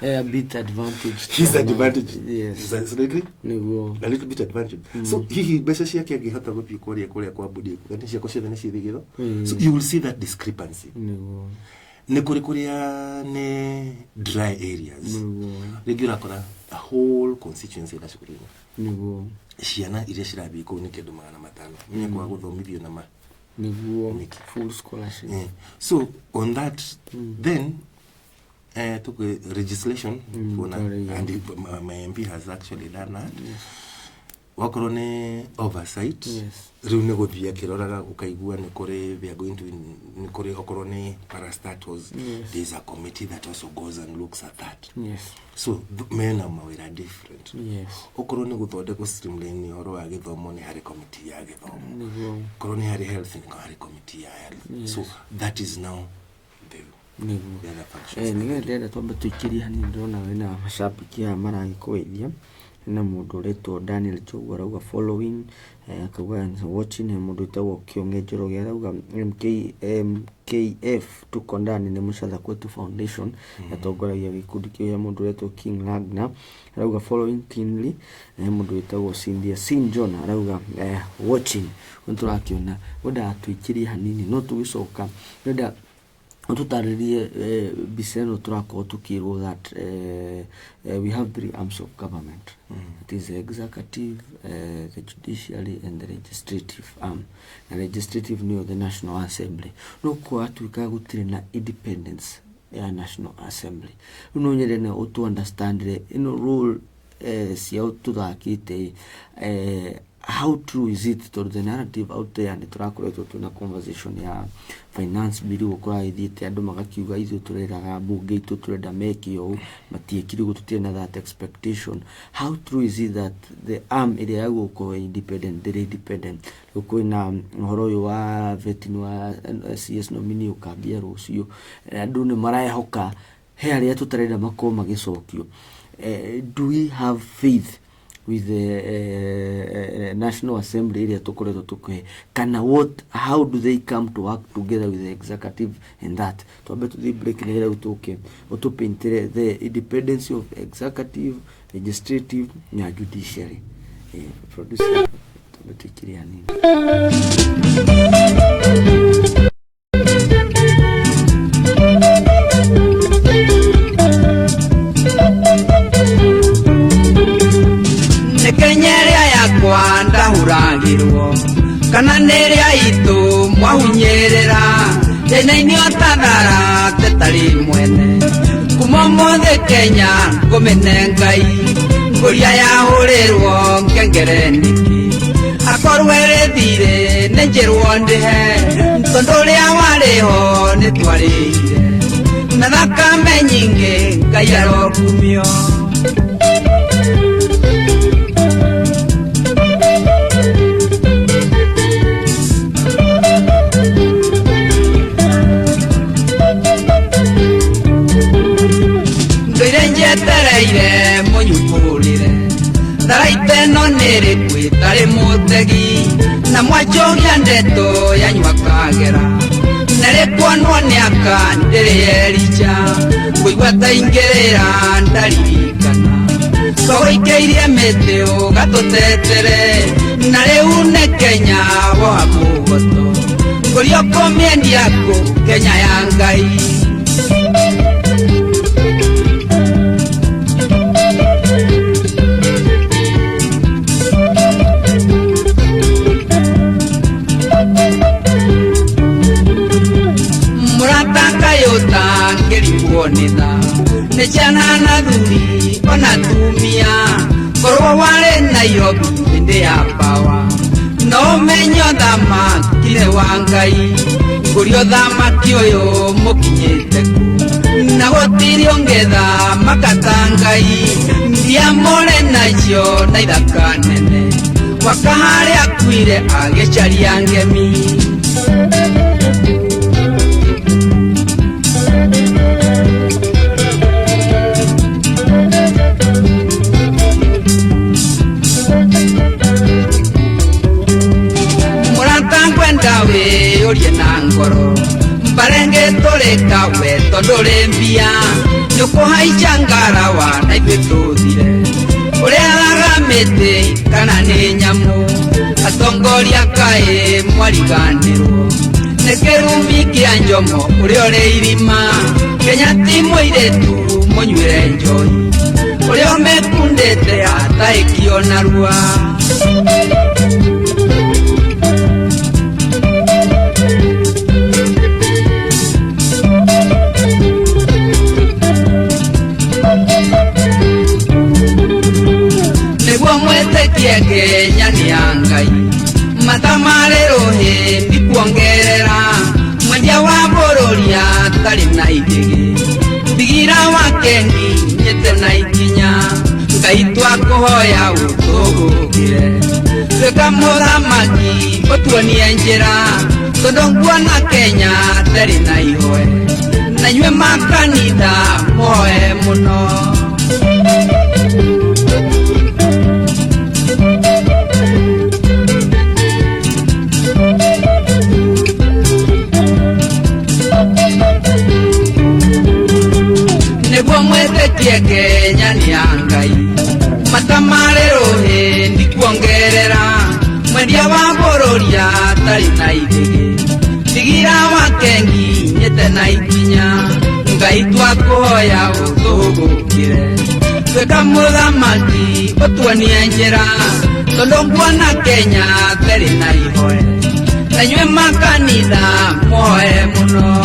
a bit advantaged. He's advantaged. Yes. Is that agree? No. A little bit advantaged. So he basically akihata gopi koria kwa budi kanisha kwa sheda nishi digido. So you will see that discrepancy. No. Ne koria ne dry areas. No. Regular kora a whole constituency la shukuri. No. Shiana ile shirabi ko nikedo magana matano. Mimi kwa guthomithio na ma full scholarship. So on that, then took a legislation and my MP has actually done that. Wakorone oversight. Rune go via kiroraga ukaigua nikore we are going to nikore okorone parastatals. There's a committee that also goes and looks at that. So men are different. Okorone guthode ko streamline horo wa githomo ni hari committee ya githomo. Korone hari health ni hari committee ya health. So that is now the other functions. Ningenda twamba tukiria hani ndona wena mashabiki ya maragikoithia na mundu reto Daniel Chogwa rauga following akauga watching mundu tawo kiongenjero gya rauga MKF tukondani ne mushatha kwetu foundation yatongoragia gikundi kia mundu reto King Ragnar rauga following keenly mundu tawo Cynthia John rauga watching nturakiona wenda atwikirie hanini no tugicoka wenda ututaririe biseno turako tukirwo that we have 3 arms of government. It is the executive, the judiciary and the legislative arm. The legislative ni the National Assembly. No kwa tuika gutire na independence ya National Assembly. Unonyere na utu understand the role cia ututhakite how true is it to the narrative out there and turakoretwo tuna conversation ya finance bill gukora ithite andu magakiuga ithu tureraga bunge itu turenda mekio matiekiri gututie na that expectation. How true is it that the arm area yaguko independent they independent ukoina horo yo wa vetino wa CS nominee ukambia rucio andu ni maraehoka he aria tutarenda makoma gicokio. Do we have faith with the National Assembly area tukoretwo tuke kana how do they come to work together with the executive in that twambe to the break nile utuke utupaintere the independence of executive, legislative na judiciary. Producer twambe tukiria nini Nekenyeria yakwa ndahuragirwo kana neria itu mwahunyerera tene otathara tetari mwene kuma mothe Kenya ngomene Ngai nguria yahurirwo ngengereniki akorwe rethire nenjerwo ndihe tondu ria wariho nitwarire na thakame nyingi Ngai arokumio tereire munyukurire tharaite no nere kwitare mutegi na mwajogia ndeto yanywa kagera nere kwanwa ni aka ndere ericha kuigwa taingerera ndaririkana koikeirie meteo gatotetere nare une Kenya wa mugoto kurio komiendi yako Kenya ya Ngai nitha nechana na dhuri onatumia korwa wale Nairobi inde ya pawa no menyo dhama kile wangai kurio dhama kioyo mokinyete ku na gotiri ongetha makatangai ndia more nacio na ithakanene wakahare akwire agecharia ngemi orie na ngoro mbarenge toreka we tondore mbia nyoko haijangara wa na ithuthire uria agamete kana ni nyamu atongoria kae mwariganirwo nekerumbi kia njomo uria ore irima Kenya timu iretu monywire njoi uria mekundete ataikio narua Kenya ni Ngai matamarero he ndikuongerera mwendia wa bororia tari na igigi digira wa kengi nyete na ikinya Ngai twakuhoya utugugire reka muthamaki utuonie njira tondu nguona Kenya tari na ihoe na nyue makanitha moe muno Kenya ni Ngai matamarero he ndikuongerera mwendia wa bororia tari na igigi digira wa kengi nyete na ikinya Ngai twakuhoya utugukire reka muthamaki utuonie njira tondu nguona Kenya tari na ihoe na nyue makanitha moe muno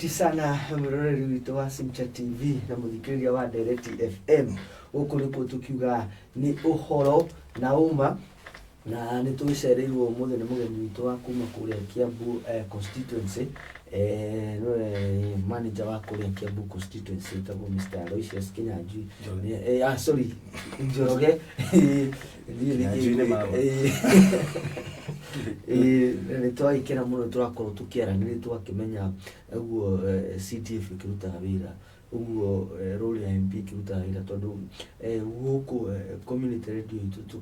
sana muroreri wito wa Simcha TV na muthikiriria wa Direct FM uku niko tukiuga ni uhoro na uma na nĩ tũcereirwo mũthenya mũgeni witũ wa kuma kũrĩa Kiambu constituency manager wa kũrĩa Kiambu constituency tagwo Mr. Aloysius Kinyanjui sorry Njoroge nĩ twagĩkena mũno tũrakorwo tũkĩaranĩria twakĩmenya ũguo CDF ĩkĩrutaga wĩra uguo role ya MP ĩkĩrutaga wĩra tondũ gũkũ community radio itũ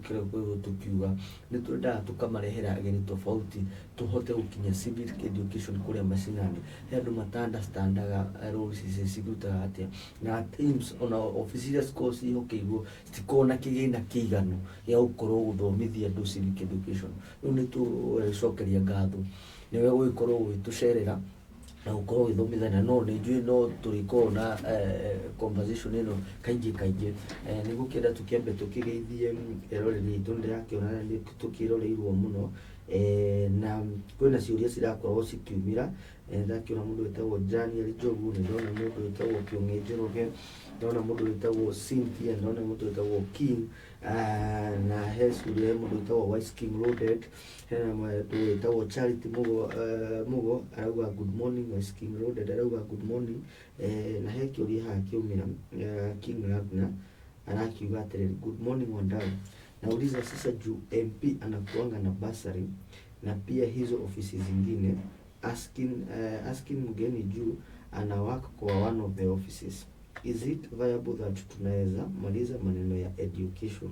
tũkiuga nĩ twendaga tũkamarehera ageni tofauti tũhote gũkinya civic education kũrĩa macinani he andũ matandastandaga roles ici cirutaga atĩa na teams ona officials course ihokeirwo citikoragwo na kĩgĩna kĩiganu gĩa gũkorwo gũthomithia andũ civic education rĩu nĩ tũcokeria ngatho nĩwe gũgĩkorwo gũgĩtũcerera na gũkorwo gĩthomithania no nĩ njũĩ no tũrĩkorwo na conversation ĩno kaingĩ nĩ gũkĩenda tũkĩambe tũkĩgeithie roreri itũ ndĩrakĩona nĩ tũkĩroreirwo mũno na kwĩna ciũria cirakorwo cikiumĩra ndakĩona mũndũ wĩtagwo Daniel Njogu nĩ ndona mũndũ wĩtagwo Kĩong'e Njoroge ndona mũndũ wĩtagwo Cynthia ndona mũndũ wĩtagwo King na he ciũria mũndũ wĩtagwo Wise King Loaded hena mũndũ wĩtagwo Charity Mugo arauga good morning Wise King Loaded arauga good morning na he kĩũria haha kĩumĩra King Ragnar anakiuga atĩrĩrĩ good morning Wandau nauliza sasa juu MP anakuanga na bursary na pia hizo ofisi zingine asking mgeni juu ana work kwa one of the offices. Is it viable that tunaweza maliza maneno ya education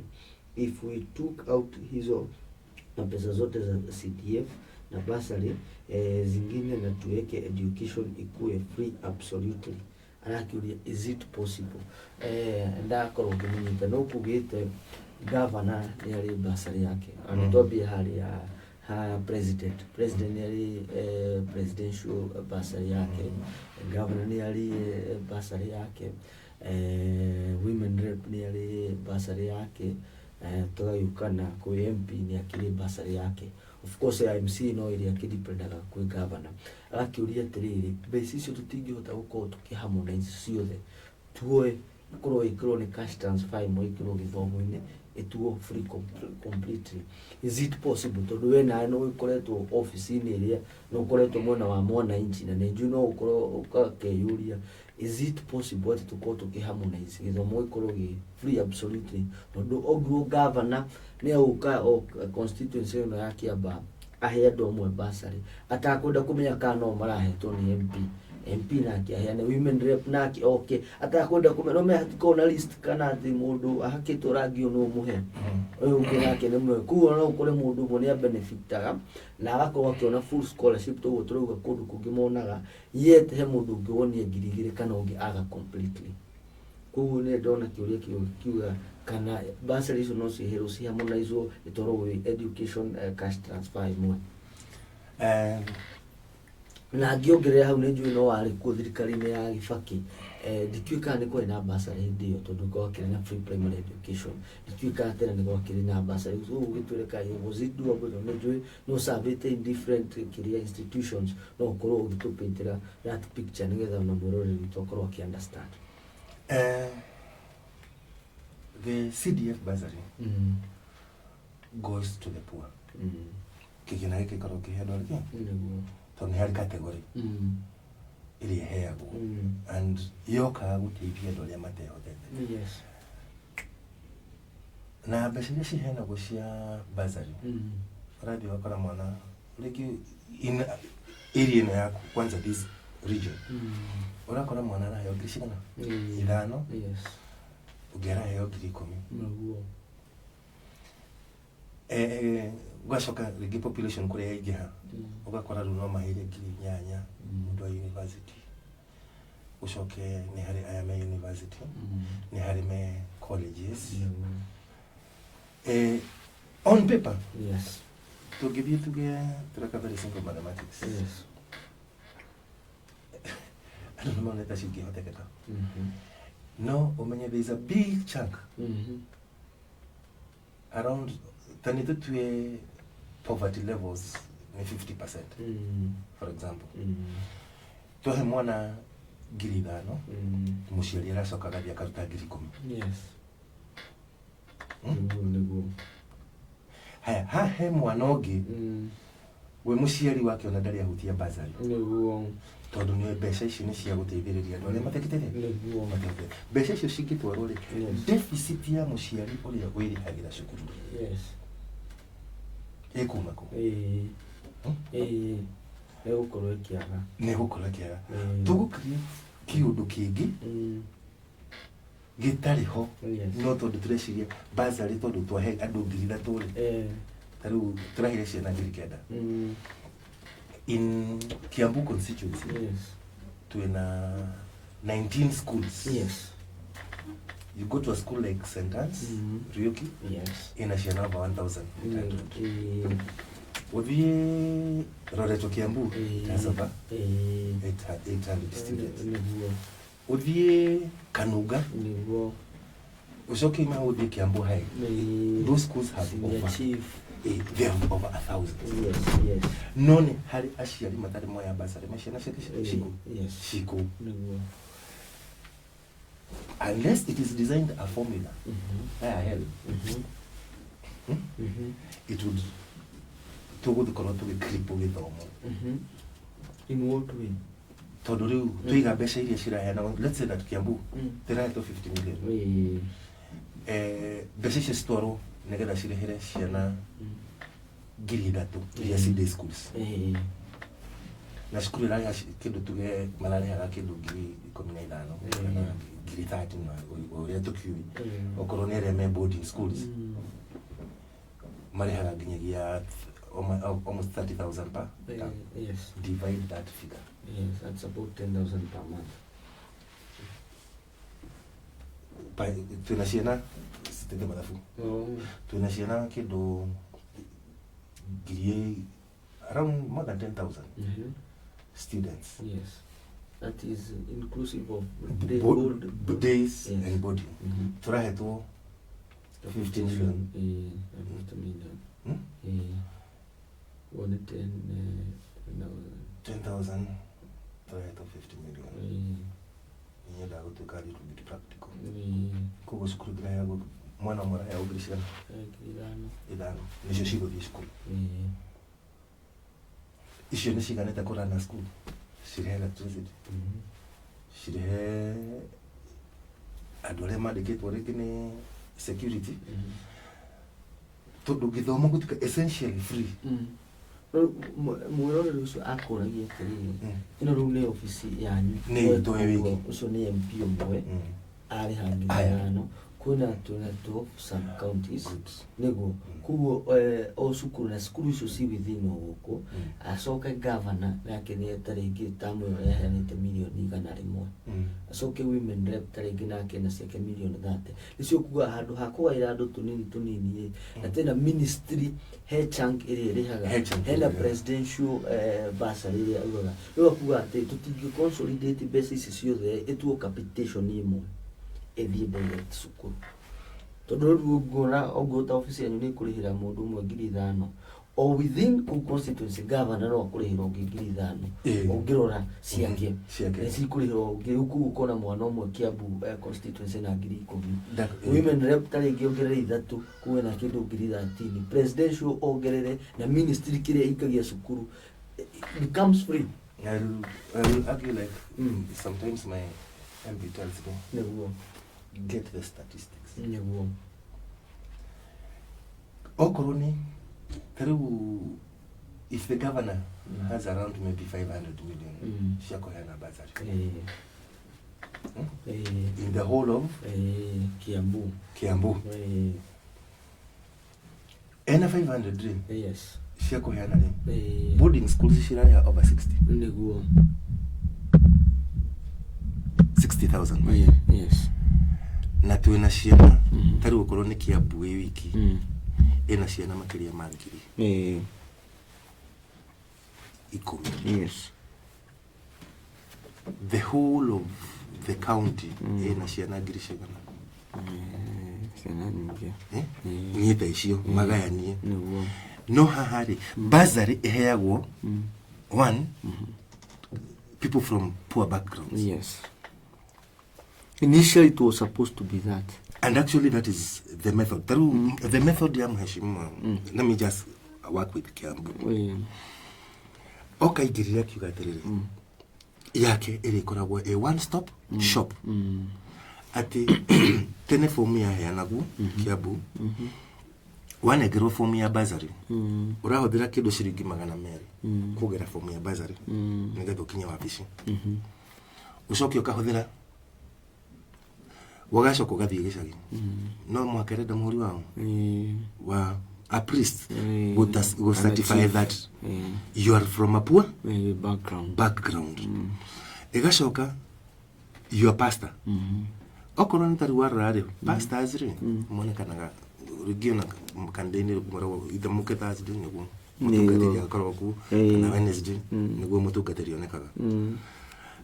if we took out hizo na pesa zote za CDF na bursary zingine na tuweke education ikuwe free absolutely? Anakiulia is it possible? Ndakorwo ngĩmenyita no kugĩte governor nĩ arĩ bursary yake anatwambia hali ya president nĩ arĩ presidential bursary yake governor nĩ arĩ bursary yake women rep nĩ arĩ bursary yake tũgagĩũkana kwĩ MP nĩ akĩrĩ bursary yake of course IMC no ĩrĩa kĩdipendaga kwĩ governor akĩũria atĩrĩrĩ mbeca icio tũtingĩhota gũkorwo tũkĩharmonize ciothe tuoe korwo ĩkorwo nĩ cash transfer ĩmwe ĩkorwo gĩthomo-inĩ ĩtuo free completely. Is it possible tondũ we nawe no ũkoretwo office-inĩ ĩrĩa no ũkoretwo mwena wa mwananchi na nĩ njũĩ no ũkorwo ũkakĩyũria is it possible atĩ tũkorwo tũkĩharmonize gĩthomo gĩkorwo gĩ free absolutely tondũ ogruo governor nĩ agũka constituency ĩno ya Kiamba ahe andũ amwe bursary atakwenda kũmenya kana no marahetwo nĩ MP nake aheane women rep nake okay atakwenda kũmenya no mehatiko na list kana atĩ mũndũ ahakĩtwo rangi no mũhe ũyũ ũngĩ nake nĩ mwe kuo no ũkore mũndũ ũmwe nĩ benefitaga na agakorwo akĩona full scholarship tũguo tũrauga kũndũ kũngĩ monaga yet he mũndũ ũngĩ wonia 2,000 kana ũngĩ aga completely kuo nĩ ndona kĩũria kiuga kana bursary icio no ciherwo ciharmonizwo ĩtwarwo education cash transfer ĩmwe na ngĩongerera hau nĩ njũĩ no warĩ kuo thirikari-inĩ ya Gĩbaki ndituĩkaga nĩ kwarĩ na bursary hĩndĩ ĩyo tondũ gwakĩrĩ na free primary education ndituĩkaga tena nĩ gwakĩrĩ na bursary ũguo gũgĩtuĩka was it doable nĩ njũĩ no surveyed in different career institutions no ũkorwo ũgĩtũpaintĩra that picture nĩgetha ona mũroreri witũ akorwo akĩ-understand. The CDF bursary goes to the poor. Kĩgĩna gĩkĩ gĩkoragwo kĩheanwo rĩngĩ tondũ nĩ harĩ category ĩrĩa ĩheagwo and yokaga gũteithia andũ arĩa matehotete. Na mbeca iria ciheanagwo cia bursary ũrathiĩ ũgakora mwana rĩngĩ area ĩno yaku kwanza this region ũrakora mwana araheo ngiri cigana 5 ũngĩ araheo 10,000 gwacoka rĩngĩ population kũrĩa yaingĩha ũgakora rĩu no maheire 8,000 mũndũ wa university ũcoke nĩ harĩ aya me university nĩ harĩ me colleges on paper tũngĩthiĩ tuge tũreka very simple mathematics andũ nĩ moneta cingĩhotekeka no ũmenye there is a big chunk around tanito tuwe poverty levels ni 50% for example tuhe mwana 5,000 mũciari aracoka gathia karuta 10,000 haya he mwana ũngĩ we mũciari wake ona ndarĩ ahutia bazari nĩguo tondũ nĩ mbeca ici nĩ cia gũteithĩrĩria andũ arĩa matekĩte nĩguo mbeca icio cingĩtwarwo rĩ deficit ya mũciari ũrĩa wĩrĩhagĩra cukuru ĩkuma kũ nĩgũkorwo ĩkĩaga tũgũkria kĩũndũ kĩngĩ gĩtarĩ ho no tondũ tũreciria bazari tondũ twahe andũ 3,000 rĩ tarĩu tũraheire ciana 9,000 in Kiambu constituency twina 19 schools. You go to a school like St. Anne's, Ryuki, ina ciana over 1,000. Uthie Roreto Kiambu, has over 800 students. Uthie Kanuga, Ushoki ma uthie Kiambu High. Those schools have over they have over 1,000. None hari aciari matari moya basari mashina shiko. Unless it is designed a formula, it would togo the color to be cripple with in what way? Toduru, tuiga besha iria shirahena, let's say that Kiambu, there are 50 million. Besha storo, negada shirahere shiana giridatu, yaside schools. Na shukuru raya kido tuge malale hara kido giri komina idano, giri 13 o yeto kiwi, o koronere me boarding schools. Mali hara ginyagia almost 30,000 per. Yes. Divide that figure. Yes, that's about 10,000 per month. By tunasiana, sitende madafu. Tunasiana kido giri around more than 10,000 students. Yes. That is inclusive of days and boarding. Turaheto 15 million. 50 million. 10,000 turaheto 50 million. Nyenda gutukari to be practical. Kugo skulu dira yago mwana mwana ya ubirishana. Idano. Nisho shigo di school. Isho nishiganeta kurana school. Shirihe electricity. Shirihe adole madikate warekene security. Todo githomo gutuka essentially free. Mwirore rucio akuragia atĩrĩrĩ ĩno rĩu nĩ ofici yanyu ũcio nĩ MP ũmwe arĩ hangĩthano kwĩna 22 sub counties nĩguo kuguo o cukuru na cukuru icio ci within gũkũ acoke governor nake nĩ tarĩngĩ tamu ĩyo yaheanĩte milioni 100 acoke women rep tarĩngĩ nake na ciake milioni 30 nĩcio kuga handũ ha kũgaĩra andũ tũnini na tena ministry he chunk ĩrĩa ĩrĩhaga hena presidential bursary ĩrĩa augaga rĩu kuga atĩ tũtingĩ consolidate mbeca ici ciothe ĩtuo capitation ĩmwe ĩthiĩ direct cukuru tondũ rĩu ngona ongota ofici yanyu nĩ kũrĩhĩra mũndũ ũmwe 5,000 o within constituency governor no kũrĩhĩra ũngĩ 5,000 ũngĩrora ciake nĩ kũrĩhĩra ũngĩ ũkona mwana ũmwe Kiambu constituency na 10,000 women rep tarĩngĩ ongerere 3 kuwe na kĩndũ 13 presidential ongerere na ministry kĩrĩa ikagia cukuru becomes free. I'll argue like sometimes my MP tells me get the statistics. Okoroni, if the governor has around maybe 500 million, shako hana bazari. In the whole of Kiambu. Ena 500 dream. Yes. Shako hana dream. Boarding schools shiraya over 60. 60,000. Yes. Na tuena ciana tari gukorwo ni Kiambu wiki ena ciana makiria mangiri 10. Yes. The whole of the county ena ciana ngiri cigana ciana nyingĩ nyita icio magayanie no hahari bazari iheagwo one people from poor backgrounds. Yes. Initially it was supposed to be that. And actually that is the method. The method ya mheshimiwa. Let me just work with Kiambu. Okay, giriria kiuga tiriri. Yake iri koragwo a one stop shop. Ati tene form ya heanagu Kiambu. Wanegero form ya bazari. Urahothira kindu ciringi 200 kugera form ya bazari. Nigetha ukinye wabici. Ucoke ukahothira wagacoka ugathie gicagi. No mwakerenda muhuri wao wa a priest go certify that you are from a poor background. Egacoka your pastor. Okorwo ni tari warare pastors ri monekanaga rugiona mkandeni murawo ithamuke Thursday niguo mutungatiri akorwo ku na Wednesday niguo mutungatiri onekaga.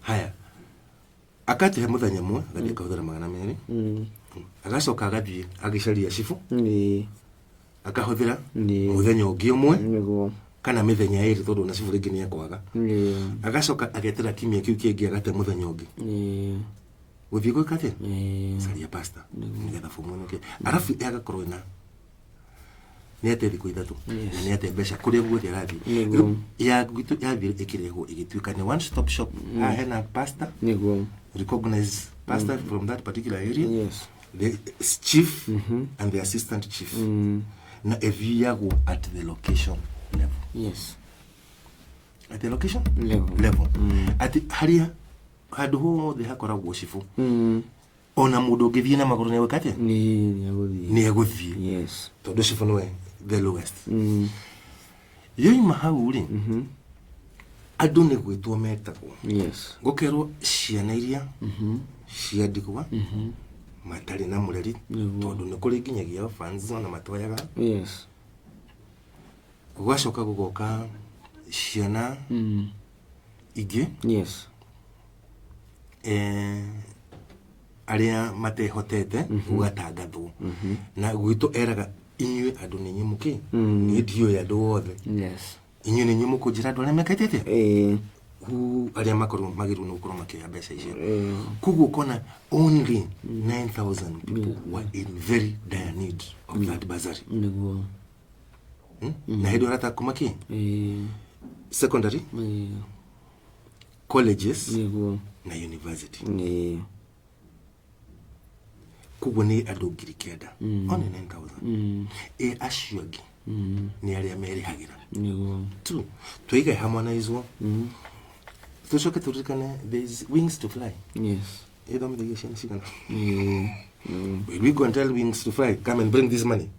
Haya akati he muthenya mwe gathie kahuthira 200 agacoka agathie agicaria cifu akahuthira muthenya ungi umwe kana mithenya iri tondu na cifu ringi ni ekwaga agacoka agetera kimia kiu kingi agate muthenya ungi guthie gwikate caria pastor nigetha fomu nike arafu agakorwo na ni ate thiku ithatu na ni ate mbeca kuria guthie arathi ya gwitu yathire ikirego igituika ni one stop shop hena pastor recognize pastor from that particular area. Yes. The chief and the assistant chief. Na eviago at the location level. Yes. At the location level. At haria hadu ho the hakoragwo cifu. Ona mundu ngithie na maguru ne wekate? Ni aguthie. Yes. Tondu cifu nwe the lowest. Yoima hau ri. Adu ne gwitwo metagwo. Yes. Gokerwo ciana iria ciandikwa matari na mureri tondu ne kuri nginyagia fans ona matwayaga. Yes. Gwacoka gugoka ciana ige. Yes. Aria matehotete ugatangathwo na gwitu eraga inyue andu ni nyimuki ni dio ya andu othe. Yes. Inyu ni nyumu kujira ndone mekatete ku aria makoro magiru no kuro makia mbeca icio kugu kona only 9,000 people were in very dire need of that bursary niguo na hido rata kumaki secondary colleges niguo na university kugu ni andu ngiri kenda only 9,000 ashuagi ni aria meri hagira niguo tu tuiga harmonizwo tucoke turikane there is wings to fly. Yes. Either the Asian sigan we go and tell wings to fly come and bring this money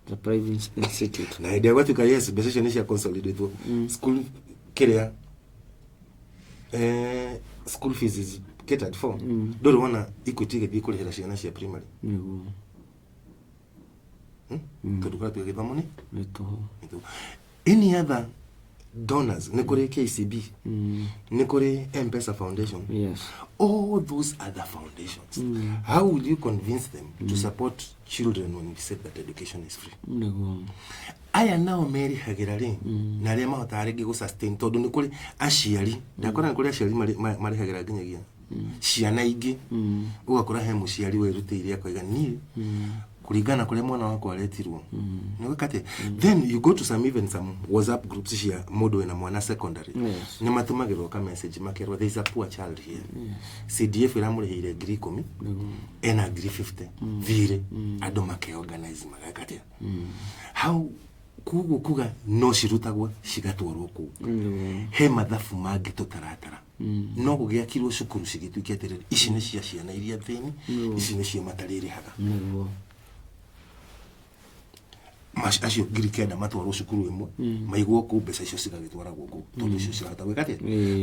the private institute na idea watu ka yes besesha ni consolidate school kiria school fees is catered for don't wanna equity get equal hela ciana cia primary niguo tuduka tu githa money neto any other donors nikore KCB nikore M-Pesa Foundation. Yes. All those other foundations how will you convince them to support children when we said that education is free? Aya nao meri hagirari na ria mahotari go sustain tondu nikore aciari ndakora nikore aciari mari hagira nginyagia ciana ingi ugakora he muciari werutiire akoiga ni kuringana kule mwana wako aletirwo nikate then you go to some even some WhatsApp groups cia modo na mwana secondary ni matumagirwo ka message makerwa there is a poor child here. CDF iramurihire ngiri 10 ena ngiri 50 vire ando make organize magakate how kuga no cirutagwo cigatwarwo ku he mathafu mangi tutaratara no gugia kirwo cukuru cigituike atiriri ici ni cia ciana iria thini ici ni cia matariri haga mas acio ngiri kenda matwarwo cukuru imwe maigwo ku mbeca icio cigagitwaragwo ku tondu icio cirahota gwikate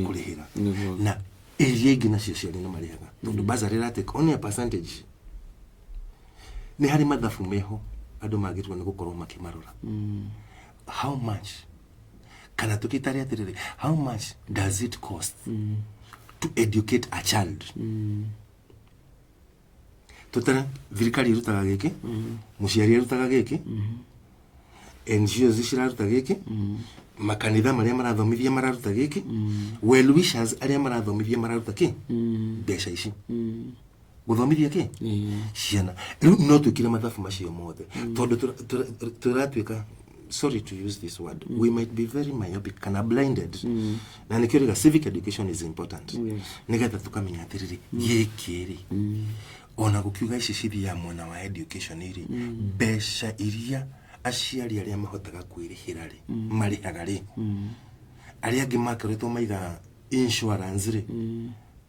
kurihira na iria ingi nacio ciari ni marihaga tondu bursary rate only a percentage ni hari mathafu meho andu magirwo ni gukorwo makimarora how much kana tukitari atiriri how much does it cost to educate a child tutana thirikari irutaga giki muciari irutaga giki NGOs ziciraruta giki makanitha maria marathomithia mararuta giki well wishers aria marathomithia mararuta ki mbeca ici guthomithia ki ciana riu no twikire mathabu macio mothe tondu turatuika sorry to use this word we might be very myopic kana blinded na nikiriga civic education is important nigetha tukamenya atiriri gikiri ona gukiuga ici cithi ya mwana wa education iri besha iria aciari aria mahotaga kwirihira ri marihaga ri aria angi makoretwo maiga insurance ri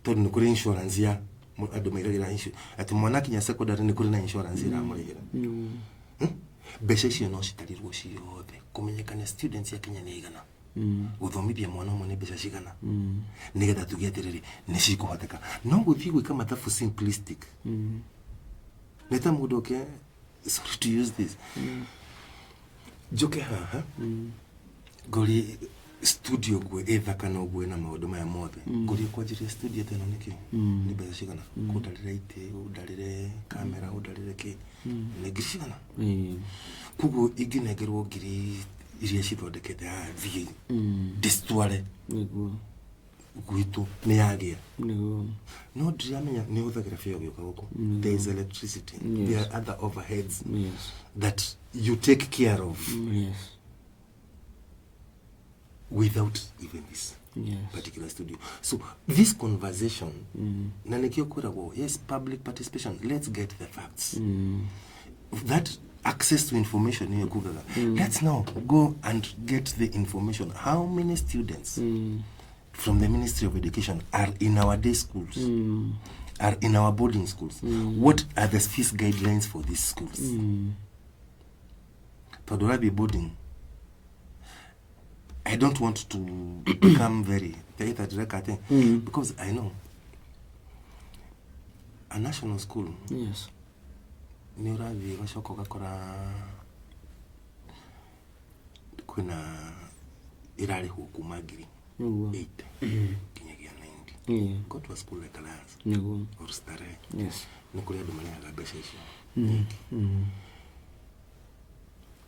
tondu ni kuri insurance ya andu mairagira ati mwana kinya secondary ni kuri na insurance ira murihira besha icio no citarirwo ciothe kumenyekana students ya Kenya ni igana uthomithia mwana umwe ni besha cigana nigetha tugie atiriri ni cikuhoteka no guthii gwika mathabu simplistic neta mundu ke sorry to use this joke haha gori studio gwe ethaka no gwe na maundu maya mothe gori kwanjiria studio teno niki ni besha cigana kudalira ite udalire kamera udalire ki ni gishigana kugo iginegerwo ngiri iria cithondekete thii distware gwitu ni yagia no ndiamenya ni uthagira fio gioka guku there is electricity there are other overheads that you take care of without even this particular studio. So this conversation na nikiokurago yes public participation, let's get the facts that access to information here kugaga let's now go and get the information. How many students from the Ministry of Education are in our day schools, are in our boarding schools? What are the fees guidelines for these schools? Todorabi boarding, I don't want to become very because I know a national school. Yes. Niravi washoko gakora kuna irari huku magiri 8 kinyagia 90 go to a school like Alliance or Stare. Yes. Nikuri adumani agabesha isho.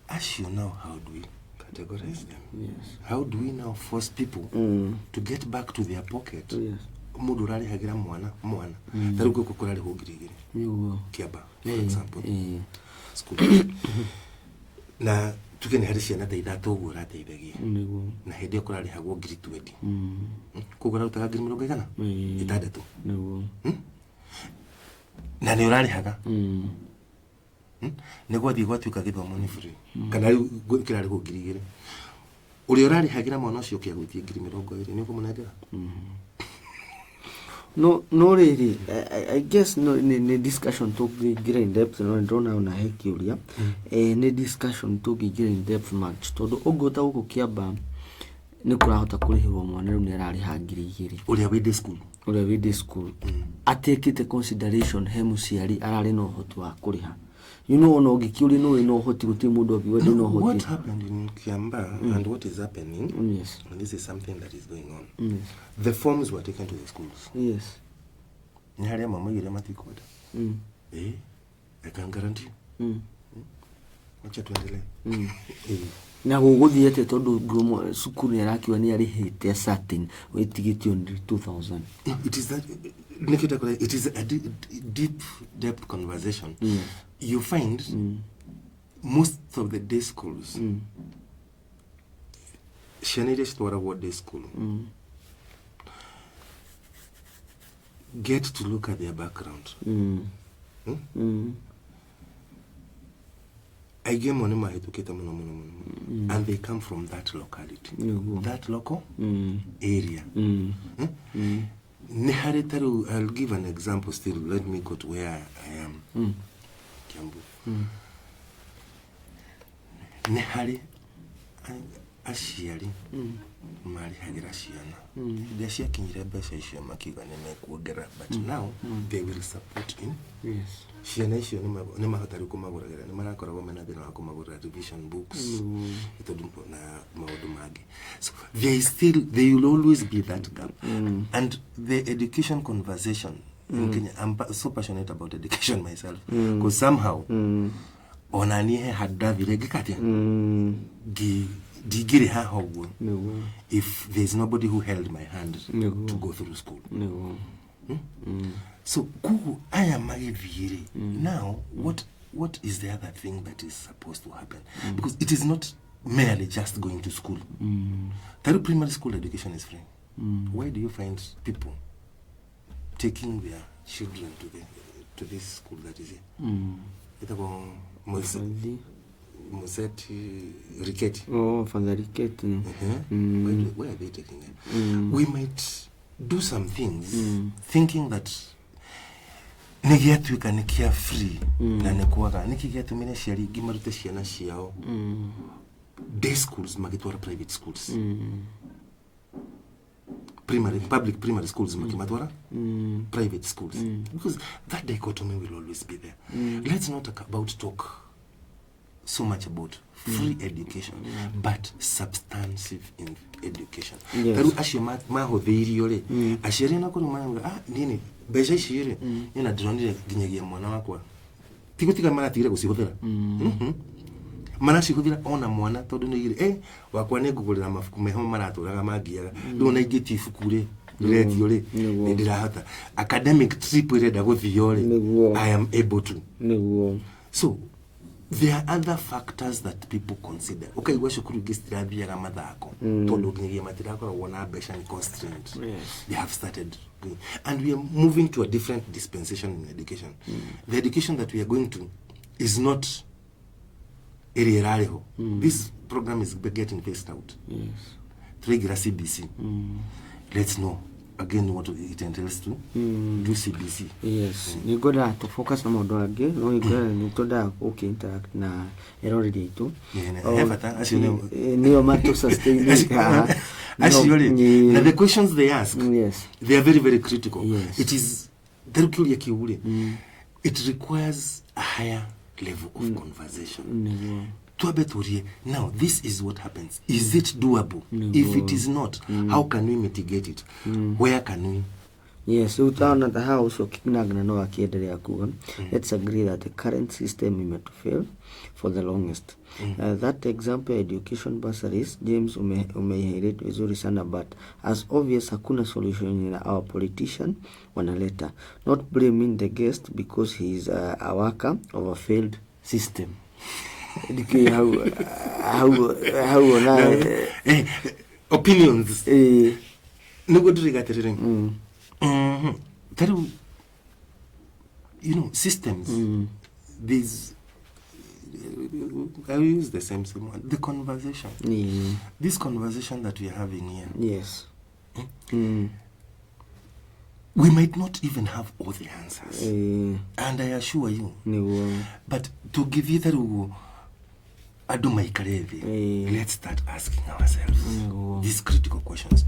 As you know, how do we categorize them? Yes. How do we now force people to get back to their pocket? Yes. Mundu rari hagira mwana taruko kukurari hugirigiri kiaba for example school na tukene hari ciana ta ithatu uguo rateithagia na hindi yo kurari hagwo ngiri 20 kugura utaga ngiri 100 itandatu na ni urari haga nego thi gwatuika githomo ni free kana kirari ho ngiri igiri uri urari hagira mwana ucio kia gwitie ngiri 20 ni ukumunengera No really. I guess no in discussion to get in depth no ndona una hekiuria ne discussion to get in depth much todo ogota uko kiaba ni kurahota kurihirwo mwana ru nerari hangiri igiri uria we school atekite consideration he muciari arari no hotu wa kuriha you know no gikiuri no hoti guti mundu obi we no hoti. What happened in Kiamba and what is happening? Yes. And this is something that is going on. Yes. The forms were taken to the schools. Yes. Ni hali mama yule matikoda. I can guarantee. Wacha tuendelee. Na guguthiete tondu grumo sukuru yarakiwa ni ari hite certain wetigitio on 2000. It is that it is a deep depth conversation. You find most of the day schools Shaniri Stora what day school get to look at their background. I get money maheduketa muno and they come from that locality, that local area. I'll give an example still. Let me go to where I am. Kiambu. Nehari ashiari mari hagira ciana. They share kinyira besha icio makiga ne mekuongera, but now they will support in. Yes. Ciana icio ni mahotari kumaguragira ni marakoragwo mena thina wa kumagurira revision books itodu na maundu mangi. So they will always be that gap. And the education conversation in Kenya, I'm so passionate about education myself because somehow onani he hadda viregikatia digiri ha hogo if there's nobody who held my hand to go through school. So kuhu aya magithire. Now what is the other thing that is supposed to happen? Because it is not merely just going to school. That primary school education is free. Why do you find people taking their children to this school that is here? It's about Moseti Riketi. Oh, Father Riketi. Where are they taking it? We might do some things thinking that nigiatu kana carefree na nekwaga nikigiatu mine ciari gimarute ciana ciao day schools magitwara private schools public primary schools makimatwara private schools because that dichotomy will always be there. Let's not talk so much about free education but substantive in education. Taru ashima mahothirio le ashire na kuruma nini beja shire ina dronire ginyagia mwana wakwa tigutika mara tigire gucihuthira mana cihuthira ona mwana tondu ni gire wakwa ne ngugurira mafuku meho maraturaga mangiaga ndona ingiti ifuku ri rethio ri ndirahata academic trip irenda guthio ri I am able to. So there are other factors that people consider. Okay, we should register via mathako tondu ngiye matirako wona beshan constraint. They have started doing, and we are moving to a different dispensation in education. The education that we are going to is not irirareho. This program is getting phased out. Regular CBC. Let's know again what it entails to do CBC. Yes. You got to focus on modo again. No, you got to okay interact na already too. As you know, new matter sustain. As you already. Now the questions they ask, they are very, very critical. It is it requires a higher level of conversation. Now, this is what happens. Is it doable? If it is not, how can we mitigate it? Where can we? Yes, let's agree that the current system is meant to fail for the longest. That example, education bursaries, James umeihirit vizuri sana, but as obvious hakuna solution in our politician wanaleta. Not blaming the guest because he is a worker of a failed system. How opinions no good regarding systems. These I will use the same one. The conversation. This conversation that we are having here. Yes. We might not even have all the answers. And I assure you. But to give you the let's start asking ourselves these critical questions.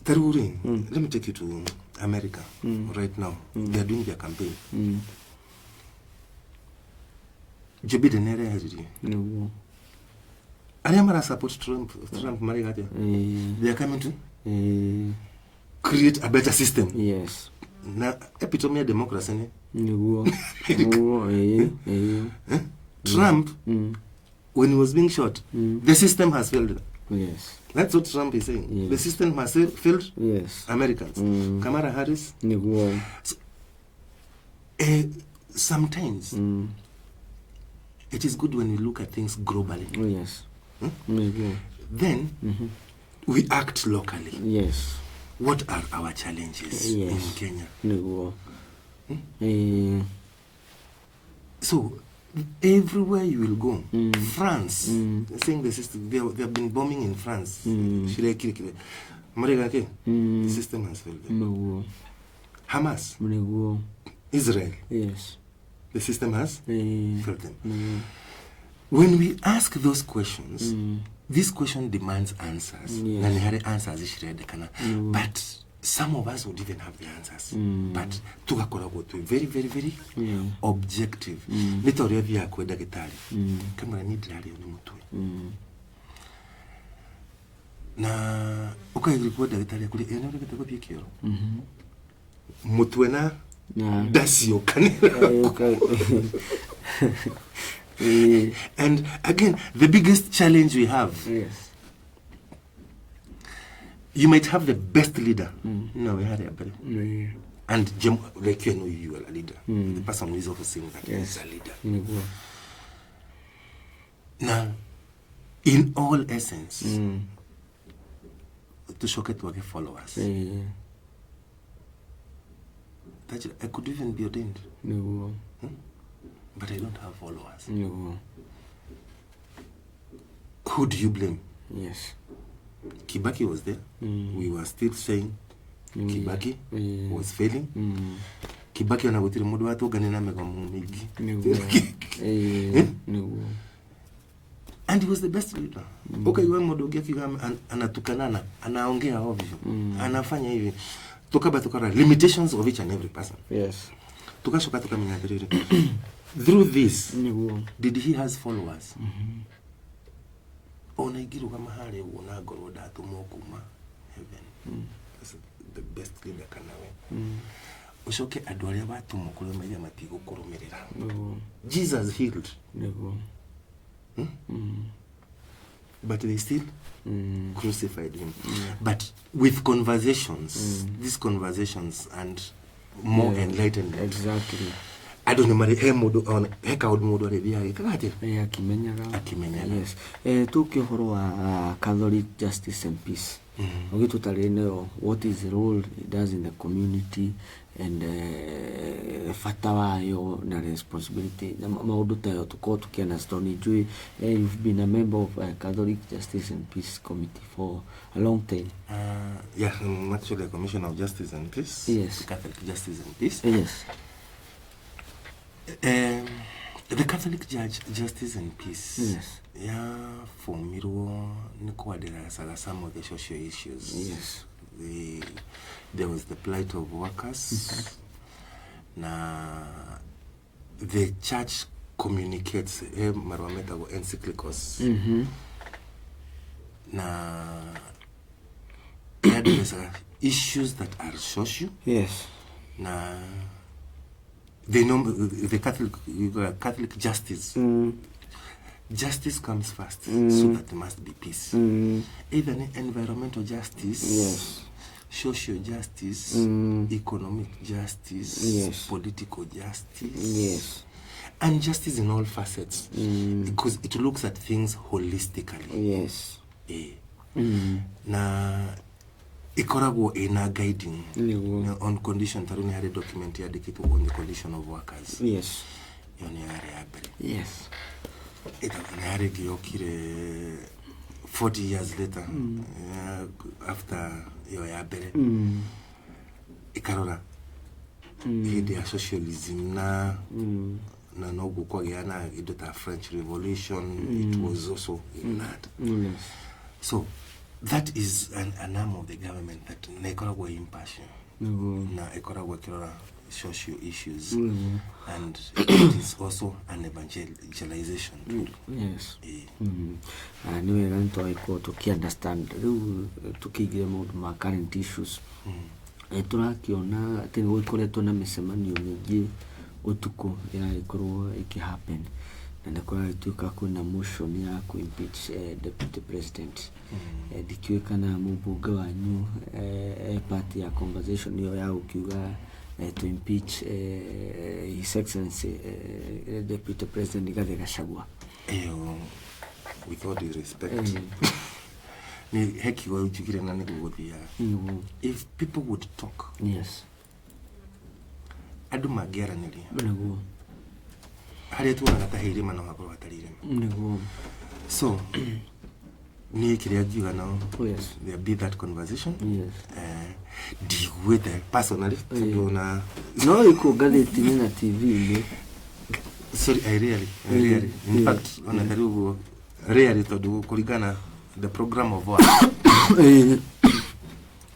Let me take you to America right now. They are doing their campaign. Joe Biden I support Trump they are coming to create a better system. Yes. Now, epitome of democracy. Trump, when he was being shot, the system has failed. Yes. That's what Trump is saying. The system has failed Americans. Kamala Harris. So, sometimes it is good when we look at things globally. Yes. Then we act locally. Yes. What are our challenges in Kenya? So, everywhere you will go, France, saying the system, they have been bombing in France. The system has failed them. Hamas, Israel, the system has failed them. When we ask those questions, this question demands answers. But some of us would even have the answers. But very, very, very objective. Na ukaigirikuwa daktari kule eneo lake kwa kio. Mutwena dasio kanira. And again, the biggest challenge we have, you might have the best leader. No, we had a better. And like you know, you are a leader. The person who is also saying that is a leader. Now, in all essence, to shock it to get followers. That I could even be ordained. But I don't have followers. Who do you blame? Yes. Kibaki was there. We were still saying Kibaki was failing. Kibaki anagotire mundu watungane mega munigi. And he was the best leader. Okay, you mundu ungekiga anatukanana, anaongea ovyo. Anafanya hivi. Tukara limitations of each and every person. Yes. Tukashoka tukamenya. Through this, did he has followers? Ona igiru kama hale uona goro datu mokuma heaven. That's the best leader kanawe. Ushoke adwale watu mukuru maya matigo kurumirira. Jesus healed. But they still crucified him. But with conversations, these conversations and more enlightenment. Exactly. I don't know mari modo on heka od modo re dia ikagate akimenyaga. Yes. Tukio horo wa Catholic Justice and Peace. Ogitutare neo what is the role it does in the community and fata wayo na responsibility na maundu tayo tuko tukiana stone jui. You've been a member of Catholic Justice and Peace Committee for a long time. Yeah, I'm actually a Commissioner of Justice and Peace. Yes. Catholic Justice and Peace. Yes. The Catholic Justice and Peace. Yes. Yeah, for Miro, some of the social issues. Yes. There was the plight of workers. Now, the church communicates encyclicals. Now, there are issues that are social. Yes. Now, they know the Catholic justice. Justice comes first, so that there must be peace. Even environmental justice, yes. Social justice, economic justice, yes. Political justice, yes. And justice in all facets, because it looks at things holistically. Yes. Na ikorago ina guiding on condition taruni hari document ya dikitu on the condition of workers. Yes. Yoni hari abeli. Yes. Ita hari giyokire 40 years later after yo ya abeli. Ikarora hidi ya socialism na nogu kwa gana idota French Revolution. It was also in that. Yes. So that is an arm of the government that Nekoragwa impassion. Na Ekoragwa kirora social issues. And it is also an evangelization tool. Yes. Anyway, I'm to understand to kigire my current issues. Turakiona tena ikoretwo na micemanio mingi utuku ikorwo ikihappen. Na kwa tuka kuna motion ya impeach deputy president. Dikiwekana mbunge wanyu party ya conversation hiyo ya ukiuga to impeach his excellency deputy president Rigathi Gachagua. With all due respect, ni heki wa ujigire na nigugothia. If people would talk, yes, adu magiara nili hari tu anatahiri mano hakuru hatarire. So ni kiriagiwa now. Yes. There be that conversation. Yes. Deal with it personally. No, you could get it in a TV. Sorry, I really. In fact, on a rarely to do kuligana the program of work.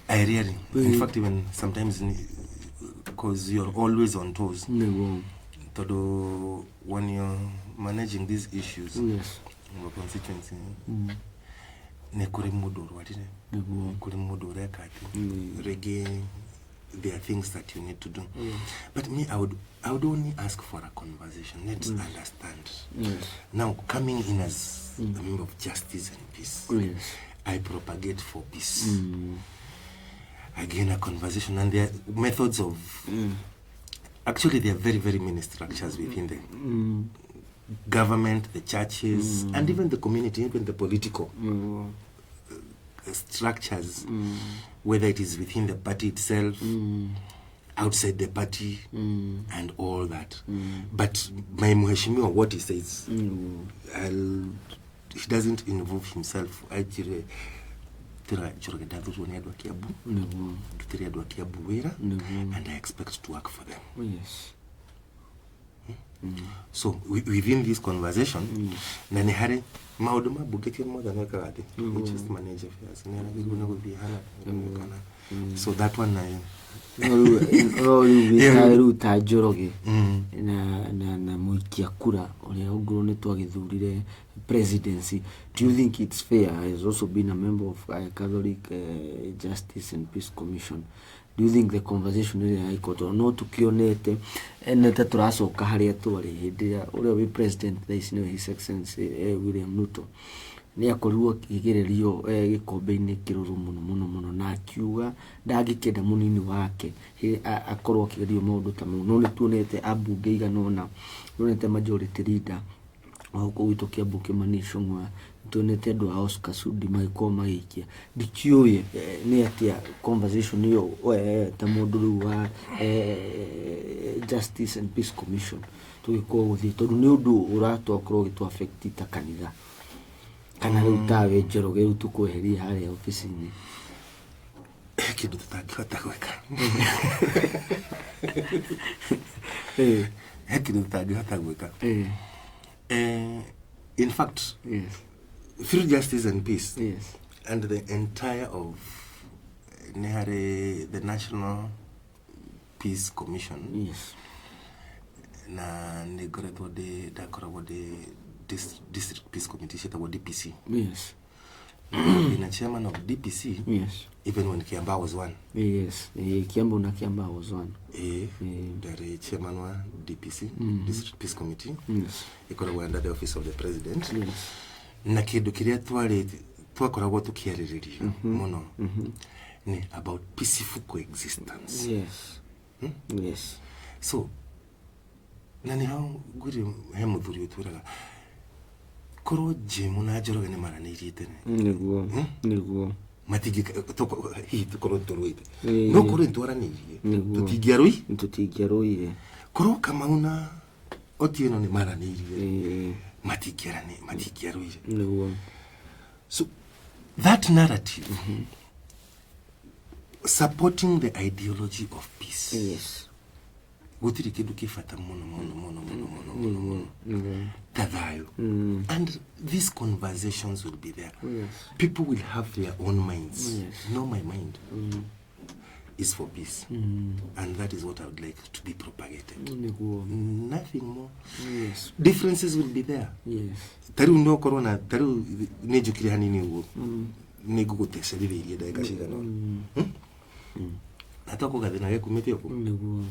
I really. In fact, even sometimes because you're always on toes. To do when you're managing these issues. Yes. In your constituency. Nekurimudu watine. Nekurimudu rekati. Reggae. There are things that you need to do. But me, I would only ask for a conversation. Let's understand. Yes. Now, coming in as a member of Justice and Peace, I propagate for peace. Again, a conversation, and there are methods of actually there are very, very many structures within the government, the churches, and even the community, even the political structures, whether it is within the party itself, outside the party, and all that. But my mheshimiwa, what he says, he doesn't involve himself. And I expect to work for them. Yes. So within this conversation, nanihare maudu mabugeti more than wakati, which is manager affairs. So that one Ruta Njoroge na muikia kura uria unguru ni twagithurire presidency. Do you think it's fair? He has also been a member of Catholic Justice and Peace Commission. Do you think the conversation is like no tukionete nete turacoka haria twari hindi ya uria wi president this no his excellency William Ruto ni akorirwo kigererio gikombe-ini kiruru muno na akiuga ndangikenda munini wake akorwo kigererio maundu ta mau no nituonete ambunge iganona nonete majority leader wako wito Kiambu Kimanishongwa tuonete andu a Oscar Sudi maiko maikia ndikiuye ni atia conversation iyo ta mundu wa Justice and Peace Commission tugiko guthi tondu ni undu uratokorwo gitu affect ta kanitha kana riu tawe Njoroge riu tukweheria haria ofisi-ini kindu tutangihota gweka kindu tutangihota gweka in fact, yes, through Justice and Peace, yes, and the entire of the National Peace Commission, yes, na negoreto de dakora wode District Peace Committee, shita wode DPC. yes, in a chairman of DPC, yes, even when Kiamba was one. Yes, Kiambu na Kiamba was one. The chairman wa DPC, District Peace Committee. Yes. Ikoragwo under the office of the president. Yes. Na kindu kiria twakoragwo tukiaririria muno ni about peaceful coexistence. Yes. Yes. So nani hao guri he muthuri uturaga korwo Jemu na Njoroge ni maranirie tene niguo matigi toko hi tukorwo turuite no korwo ntwaranirie tutingiaruire korwo Kamau na Otieno ni maranirie matingiaruire niguo. So that narrative supporting the ideology of peace, yes, gutiri kindu kifata muno tathayo, and these conversations will be there. Yes. People will have their own minds. Yes. No, my mind is for peace, and that is what I would like to be propagated. Nothing more. Yes. Differences will be there. Yes. Taru no corona, taru nejukiri hanini ugo neguguteseririe daika cigana natoko gathina ge kumite ko niguo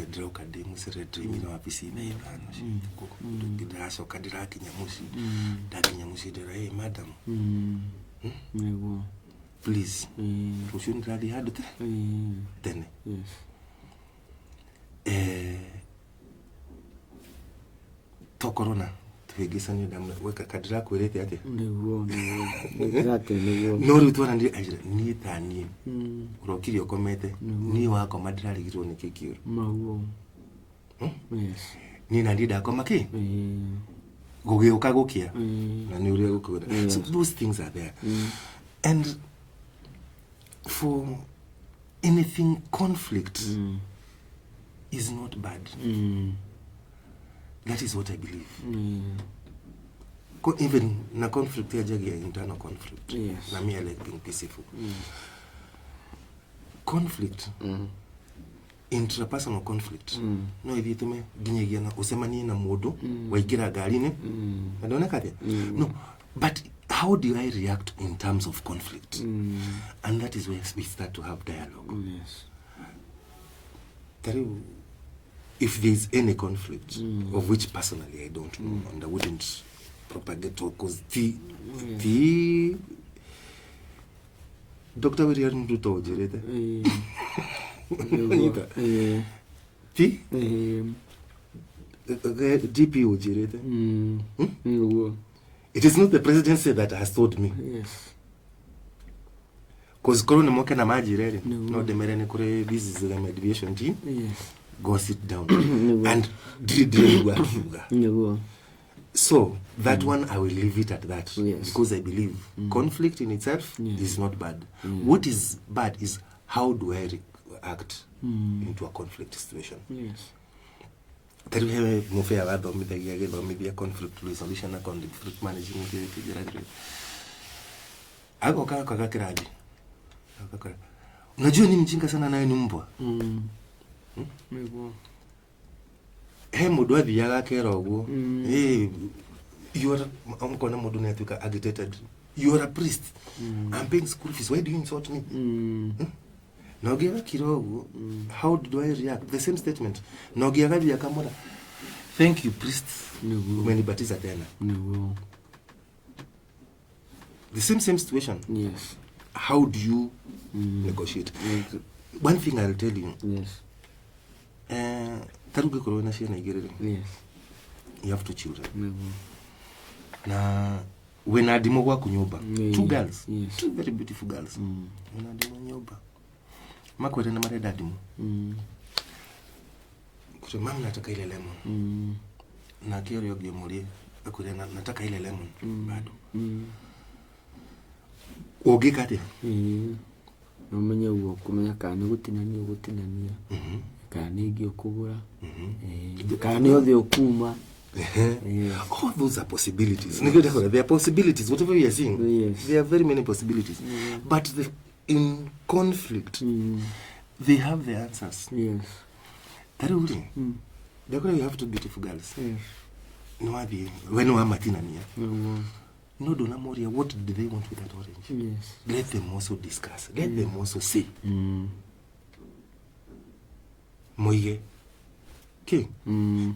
ndroka ndi musere nyina wa PC na ithano cikuko ndiracoka ndirakinya muci ndakinya muci ndira madam niguo please rucio ndirathi handu tene yes to corona tuhegesani damu weka kadira kwirete ate niguo niguo no riu twara ndi ajira ni tani urokiri okomete ni wako madirarigirwo ni kikiuru maguo yes ni na ndida akoma ki gugiuka gukia na ni uria gukura. So those things are there and for anything conflict is not bad. That is what I believe. Even na conflict ya jagi internal conflict. Yes. Na me I like being peaceful. Conflict. Intrapersonal conflict. No ithitume ginyagia na usemani na mundu waigira ngari-ini. Ndona kati. No, but how do I react in terms of conflict? And that is where we start to have dialogue. Yes. If there is any conflict, of which personally I don't know, and I wouldn't propagator cause the Dr. William Mduto jirete. GPO jirete. It is not the presidency that has told me. Yes. Cause corona moke na maji rere. No de merene kure this is the mediation team. Yes. Go sit down and drill. So that one I will leave it at that, because I believe conflict in itself is not bad. What is bad is how do I react into a conflict situation. Yes. There we have more fair about maybe a conflict resolution and conflict management. Ako kaka kiraji. Unajua ni mjinga sana naye ni mbwa. He mudu athiaga kera uguo. You are amkona mudu ne atuka agitated. You are a priest. I'm paying school fees. Why do you insult me? Nogiaga kirogu. How do I react? The same statement. Nogiaga vya kamora. Thank you, priest. Umenibatiza tena. The same situation. Yes. How do you negotiate? One thing I'll tell you. Yes. Taruge corona share Nigeria. Yes. You have 2 children. Na when adimo kwa kunyumba, 2 girls. Yes. 2 very beautiful girls. When adimo nyumba. Makwete na mare dadimo. Kwa mama nataka ile lemon. Na kero yogi muri akure nataka ile lemon bado. Ogikate. Nomenya uwo kumenya kana gutinania. Kana igio kugura. Kana yothe okuma. All those are possibilities. There are possibilities. Whatever you are seeing, there are very many possibilities. But in conflict, they have the answers. Yes. That is really. You have 2 beautiful girls. Yes. No idea. When we are matinania. No, Dona Moria, what do they want with that orange? Yes. Let them also discuss. Let them also say. Moye. Okay.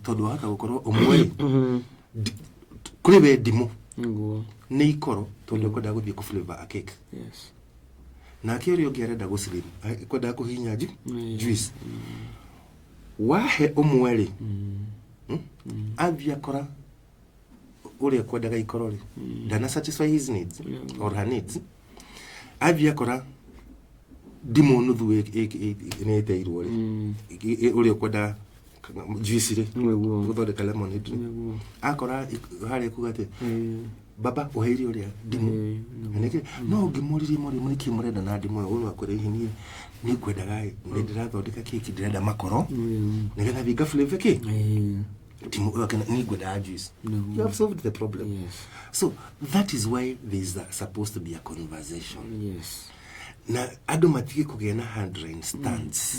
Todo haka ukoro omwe. Kulebe dimo. Ne ikoro todo ko dago bi ko flavor a cake. Yes. Na kero yogere dago slim. Ko dago hinyaji juice. Wahe omwele. Avia kora ule kwa daga ikorore. Dana satisfy his needs or her needs. Avia kora dimo nudhu ne te irore. Ule kwa da juice re. Udode kalemon idri. Akora hale kugate. Baba oheri ule dimo. Neke no gimuriri muri kimureda na dimo uno akore hini ni kweda gai ndira thodika keki ndira makoro. Neke na biga flavor ke. You have solved the problem. Yes. So that is why there is supposed to be a conversation. Yes. Na adomatiki kugena handling stance.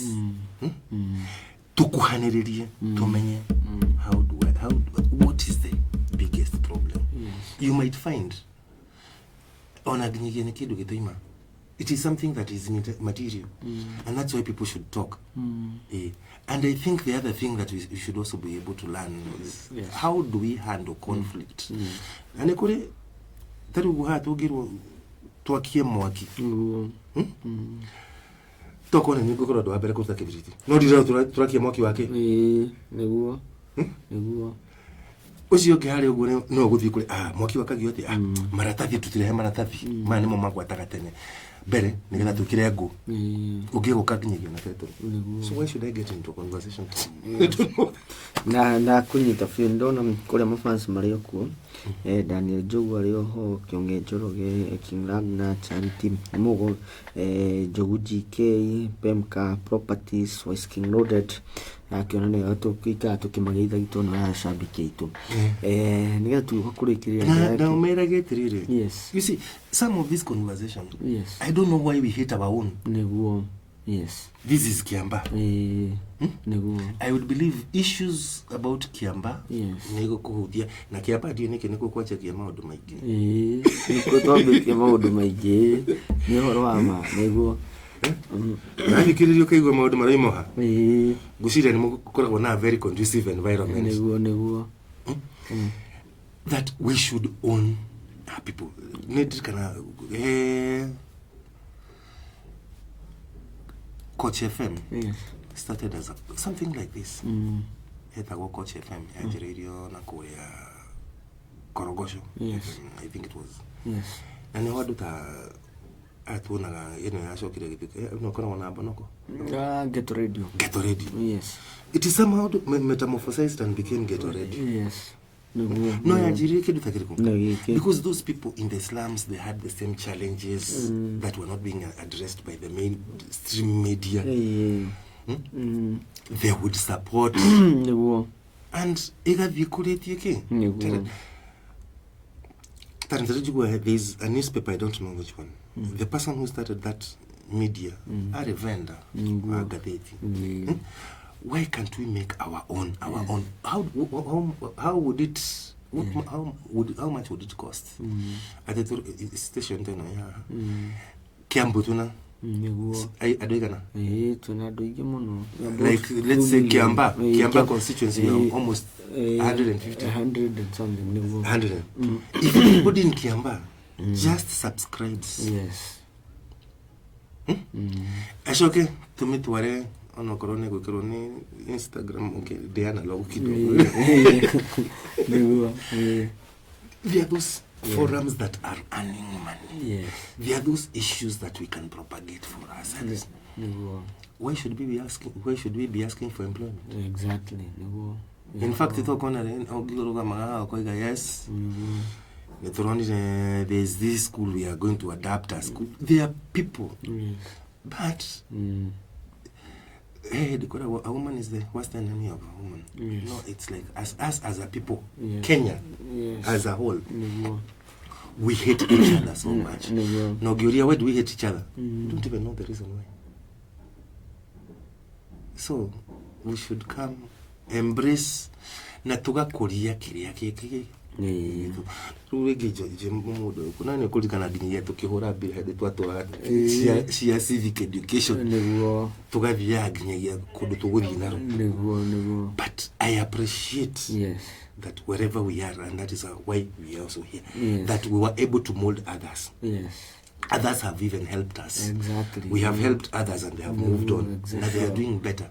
Tukuhaniririe tumenye what is the biggest problem. Yes. You might find onaginyigene kidu gitaima. It is something that is material, and that's why people should talk. And I think the other thing that we should also be able to learn is how do we handle conflict. And I could tell you how to get to a key mwaki. Talk on and you go to a better activity. No, you have to track your mwaki wake. Usiyo kihali ugune no guthi kuri mwaki wakagi yote maratathi tutire maratathi mane mo magwa tagatene bere nigetha tukire ngo ugigo kaginyigio na teto. So why should I get into a conversation? I don't know. Na kunyita findo na kore mafans mario ku Daniel Jogu ario ho kionge joroge King'ang'a charity mugo Jogu GK Pemka Properties was King Loaded akionane atukika tukimageitha gitu na shabiki itu niga tukurekiria na umera getirire. Yes. You see some of this conversation, yes, I don't know why we hate our own. Neguo. Yes. This is Kiamba. Neguo. I would believe issues about Kiamba. Yes. Nego kuhudia na Kiamba dio neke neko kwacha Kiamba odu maigi. Niko tobe Kiamba odu maigi. Ni horo ama neguo. Na nikiririo kaigwa maundu maraimoha. Gushira ni mukora na very conducive environment. Neguo. that we should own our people. Coach FM started as something like this. Coach FM, radio na kuya Korogosho. Yes. I think it was. Yes. And what do atunaga asho kile kitu no kona wana banoko Ghetto radio. Yes. It is somehow metamorphosized and became Ghetto radio. Yes. Because those people in the slums, they had the same challenges that were not being addressed by the mainstream media. They would support and there's a newspaper, I don't know which one. The person who started that media, a vendor, why can't we make our own? How would it? How much would it cost? At the station, Kiambutuna. Like let's say Kiamba constituency, almost 150, 100 and something. 100. If everybody in Kiamba just subscribes, yes. Ashoke to meet ware on corona Instagram, okay, they are analog. There are those forums that are earning money. Yes. There are those issues that we can propagate for ourselves. Why should we be asking? Why should we be asking for employment? Exactly. In fact, it's yes. There's this school we are going to adapt as school. There are people, but hey, a woman is the worst enemy of a woman. Yes. No, it's like us as a people, Kenya as a whole, we hate each other so much. No, Gyoria, why do we hate each other? Don't even know the reason why. So we should come, embrace, na tuga koria kiria kiki. Kuna ne kulikana dini yetu KUHURA bila hadi twatwa cia civic education tugathia nginya kundu tuguthi naro. But I appreciate that wherever we are, and that is why we are also here, that we were able to mold others. Others have even helped us. Exactly. We have helped others and they have moved on. Exactly. Now they are doing better.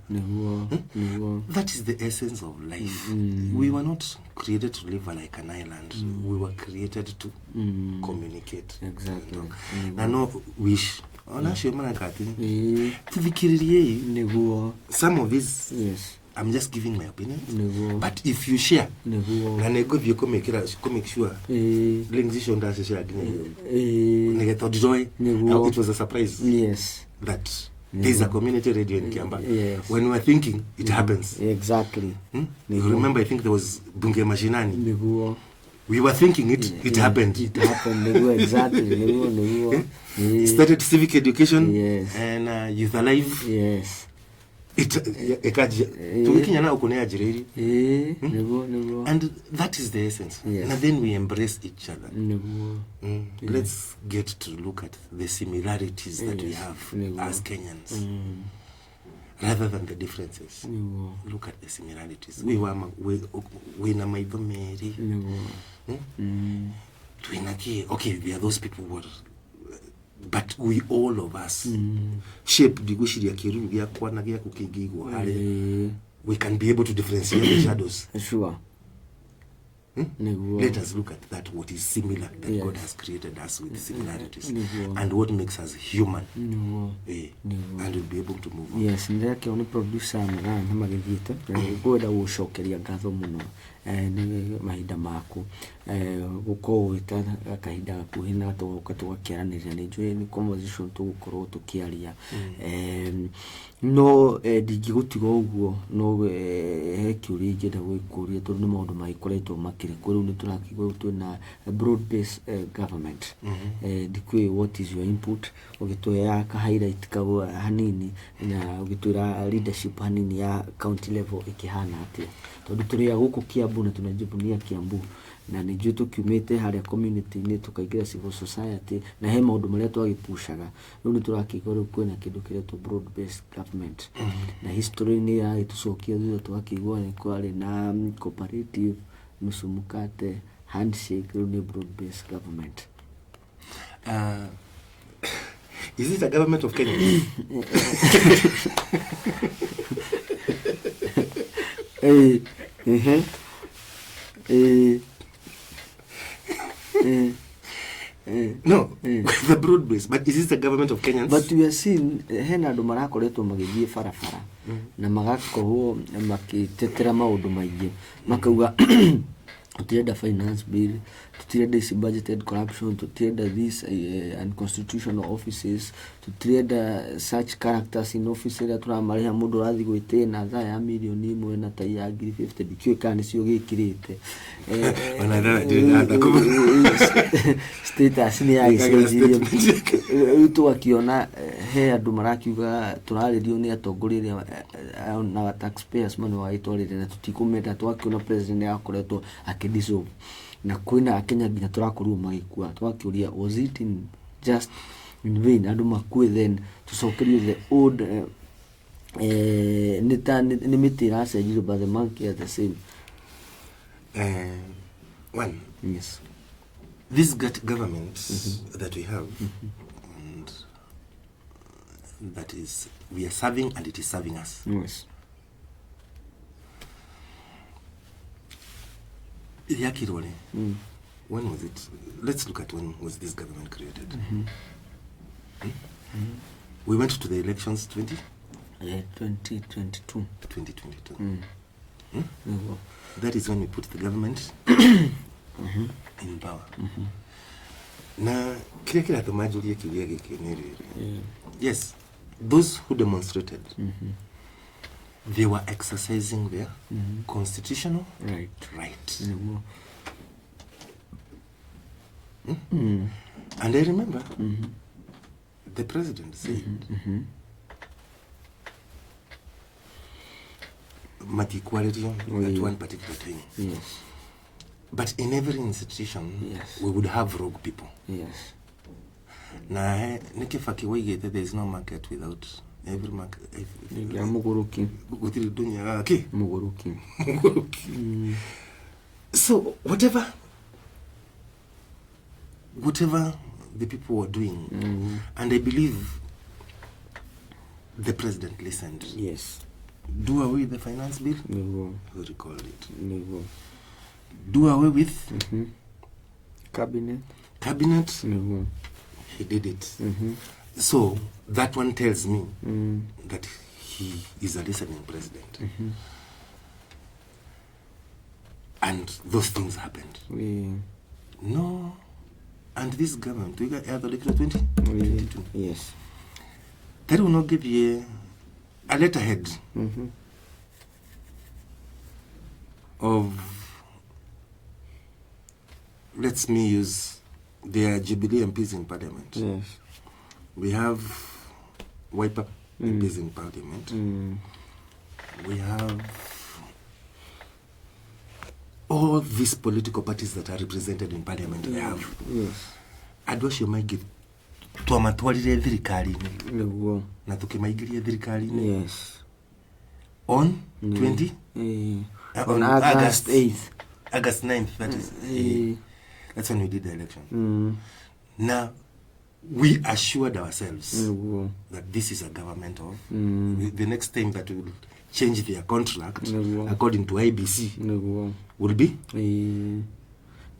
That is the essence of life. We were not created to live like an island. We were created to communicate. Exactly. I know wish. Some of this, I'm just giving my opinion. But if you share, make sure links share. It was a surprise. Yes. That there's a community radio in Kiamba. Yes. When we were thinking, it happens. Exactly. You remember, I think there was Bunge Mashinani. We were thinking it happened. It happened. Exactly. It started civic education and Youth Alive. Yes. And that is the essence. And then we embrace each other. Let's get to look at the similarities that we have as Kenyans rather than the differences. Look at the similarities. We na maido meri. Okay, there are those people who are, but we all of us shape we can be able to differentiate the shadows. Sure. Let us look at that, what is similar, that God has created us with similarities, and what makes us human, and we'll be able to move on. Yes, ndeke oni producer na magithite goda gucokeria ngatho muno ni mahinda maku guko wita kahinda kuhina tugoka tugakiaranira ni njwe ni conversation tugukorwo tukiaria no digigutiga uguo no he kiuri ngenda gwikuria tondu ni maundu magikoretwo makiri kuri ni turakigwa tuna broad based government dikwe what is your input ugitoya ka highlight kago hanini na ugitura leadership hanini ya county level ikihana atia tondu turia guku Kiambu na tunajibunia Kiambu na ni jutu kiumete haria community ni tukaingira civil society na he maundu maria twagipushaga riu ni turakigwa kwena kindu kiretwo broad based government na history ni ya itucokia thutha twakigwa ni kwari na cooperative musumukate handshake rune broad-based government. Is it a government of Kenya? No, the broad base, but is this the government of Kenyans? But we are seeing hena andu marakoretwo magithie barabara na magakorwo makitetera maundu maingi makauga tutirenda finance bill, tutirenda this budgeted corruption, tutirenda this unconstitutional offices, tutirenda such characters in office that turamariha mundu rathi gwite na tha ya milioni 1 na tai ya 50 dikio kana cio gikirite status ni ya gicirio tu akiona he andu marakiuga turaririo ni atongoria na taxpayers money wa itorire na tutikumenda twakiona president yakoretwo akidiso na kwina Kenya nginya turakorwo magikua twakiuria was it in just in vain andu makue then tucokerio the old ni mitira cenjiro by the monkey at the same one. Yes, This government that we have, and that is, we are serving and it is serving us. yes, When was it? Let's look at when was this government created. We went to the elections 2022. 2022. That is when we put the government in power. Na kile the majority kilia gikenere. Yes, those who demonstrated, they were exercising their constitutional right. And I remember the president said, equality at one particular time. Yes. But in every institution, Yes. we would have rogue people. Yes. Na nikifaki waigete, there is no market without every market. Muguruki. Gutiri dunya okay. Muguruki. So whatever the people were doing, and I believe the president listened. Yes. Do away with the finance bill. No. We recalled it. No. Do away with Cabinet. No. He did it. So that one tells me that he is a listening president. And those things happened. No. And this government, we got the election 2022. Yes. That will not give you a letterhead of, let me use their Jubilee MPs in Parliament. Yes. We have Wiper MPs in Parliament. We have all these political parties that are represented in Parliament. We have. Yes. Adwasho maigi twamatwarire thirikari-ini No. na tukimaigiria thirikari-ini. Yes. On 20 on August 8th. August 9th, that is. That's when we did the election. Now, we assured ourselves that this is a government of... the next time that we will change their contract, according to IBC, will be?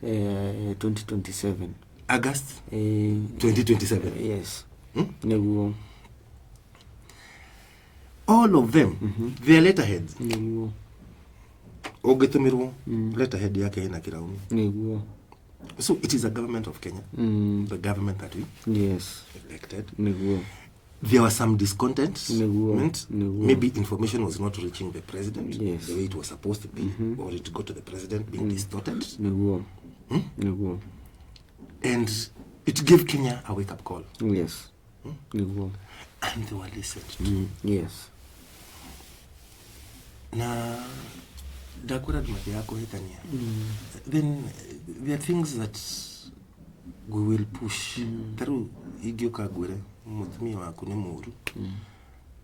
2027. August 2027. Yes. All of them, their letterheads. Ogetumiru letterhead yake ina kirauni. So it is a government of Kenya, the government that we elected. There was some discontent. Maybe information was not reaching the president the way it was supposed to be, or it got to the president being distorted. And it gave Kenya a wake-up call. Yes. And they were listened to. Yes. Na dakura yako hitania. Then there are things that we will push. Taru igioka gwere mutumia waku ni muru.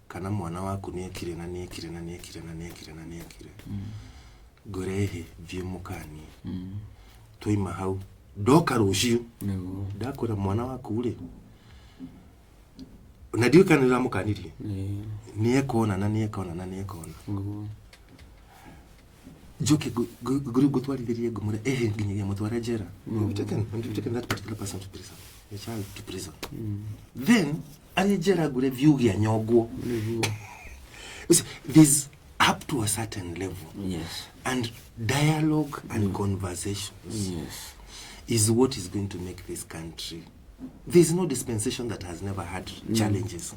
Kana mwana waku ni ekire na ni ekire na ni ekire na ni ekire na ni ekire. Gorehe vie mukani. twaima hau ndoka rucio ndakora mwana waku ri na ndio kana ramukanirie niekona na niekona na niekona joke gutwarithirie ngumure nginyagia mutware njera I'm taken that particular person to prison the child to prison then ari njera ngure view gia nyogwo there's up to a certain level and dialogue and conversations is what is going to make this country. There's no dispensation that has never had challenges.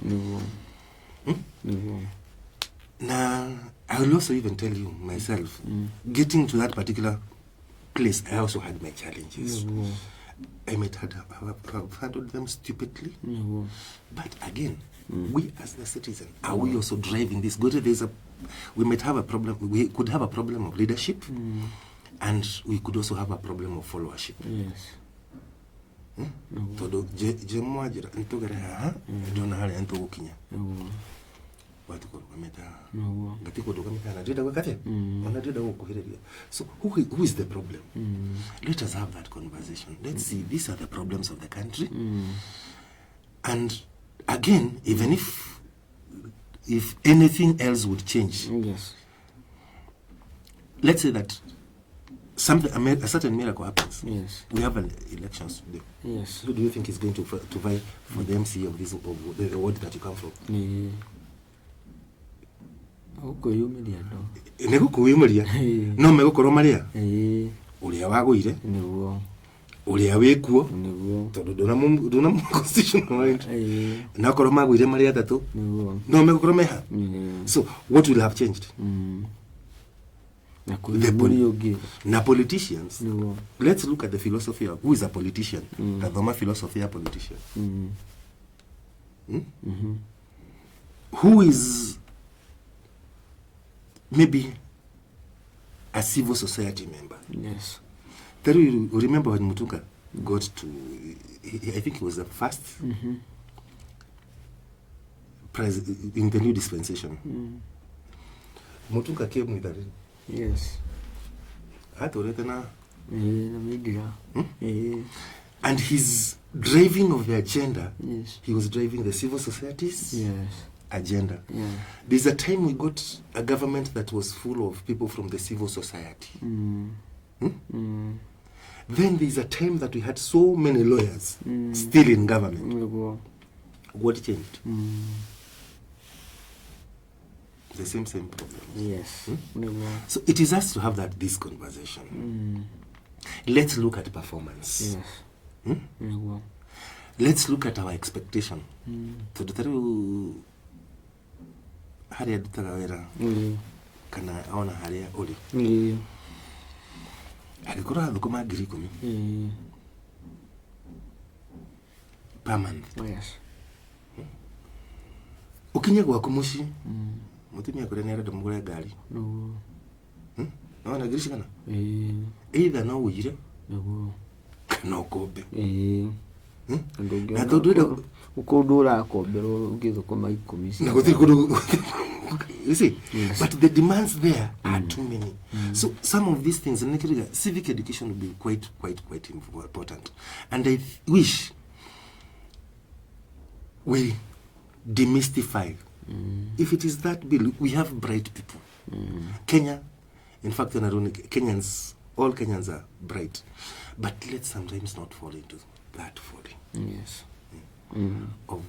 Now, I will also even tell you myself, getting to that particular place, I also had my challenges. I might have handled them stupidly. But again, we as the citizen, are we also driving this? We might have a problem, we could have a problem of leadership, and we could also have a problem of followership. Todo je mwajira ntogera ha ndona hali nto gukinya watu ko kameta ngati ko dokameta na dida wakati ona dida gukuhireria. So who is the problem? Let us have that conversation. Let's see, these are the problems of the country. And again, even if anything else would change, let's say that a certain miracle happens. We have an elections today. Who do you think is going to vie for the MC of this of the ward that you come from? Negukuyumiria no megukoro maria uria waguire uria wekuo tondu ndona constitutional right na koro maguire maria atatu no megukoro meha. So what will have changed? Na politicians. Let's look at the philosophy of who is a politician. The philosophy of a politician. Who is maybe a civil society member. Tell you remember when Mutunga got to, I think he was the first president in the new dispensation. Mutunga came with that. And his driving of the agenda, he was driving the civil society's agenda. There's a time we got a government that was full of people from the civil society. Then there's a time that we had so many lawyers still in government. What changed? The same problems. So it is us to have this conversation. Let's look at performance. Let's look at our expectation. To the haria dutagawera kana aona haria uri agikora thukuma 10,000 per month. Ukinya gwaku muci mutumia kure nera ndamugure ngari no na ngiri kana either no uyire kana ukombe na tondu ukundura akombero ngithukuma 10 na guthiri kundu. You see, but the demands there are too many. So some of these things, civic education will be quite important. And I wish we demystify. If it is that bill, we have bright people. Kenya, in fact, Kenyans, all Kenyans are bright. But let's sometimes not fall into that folly. Of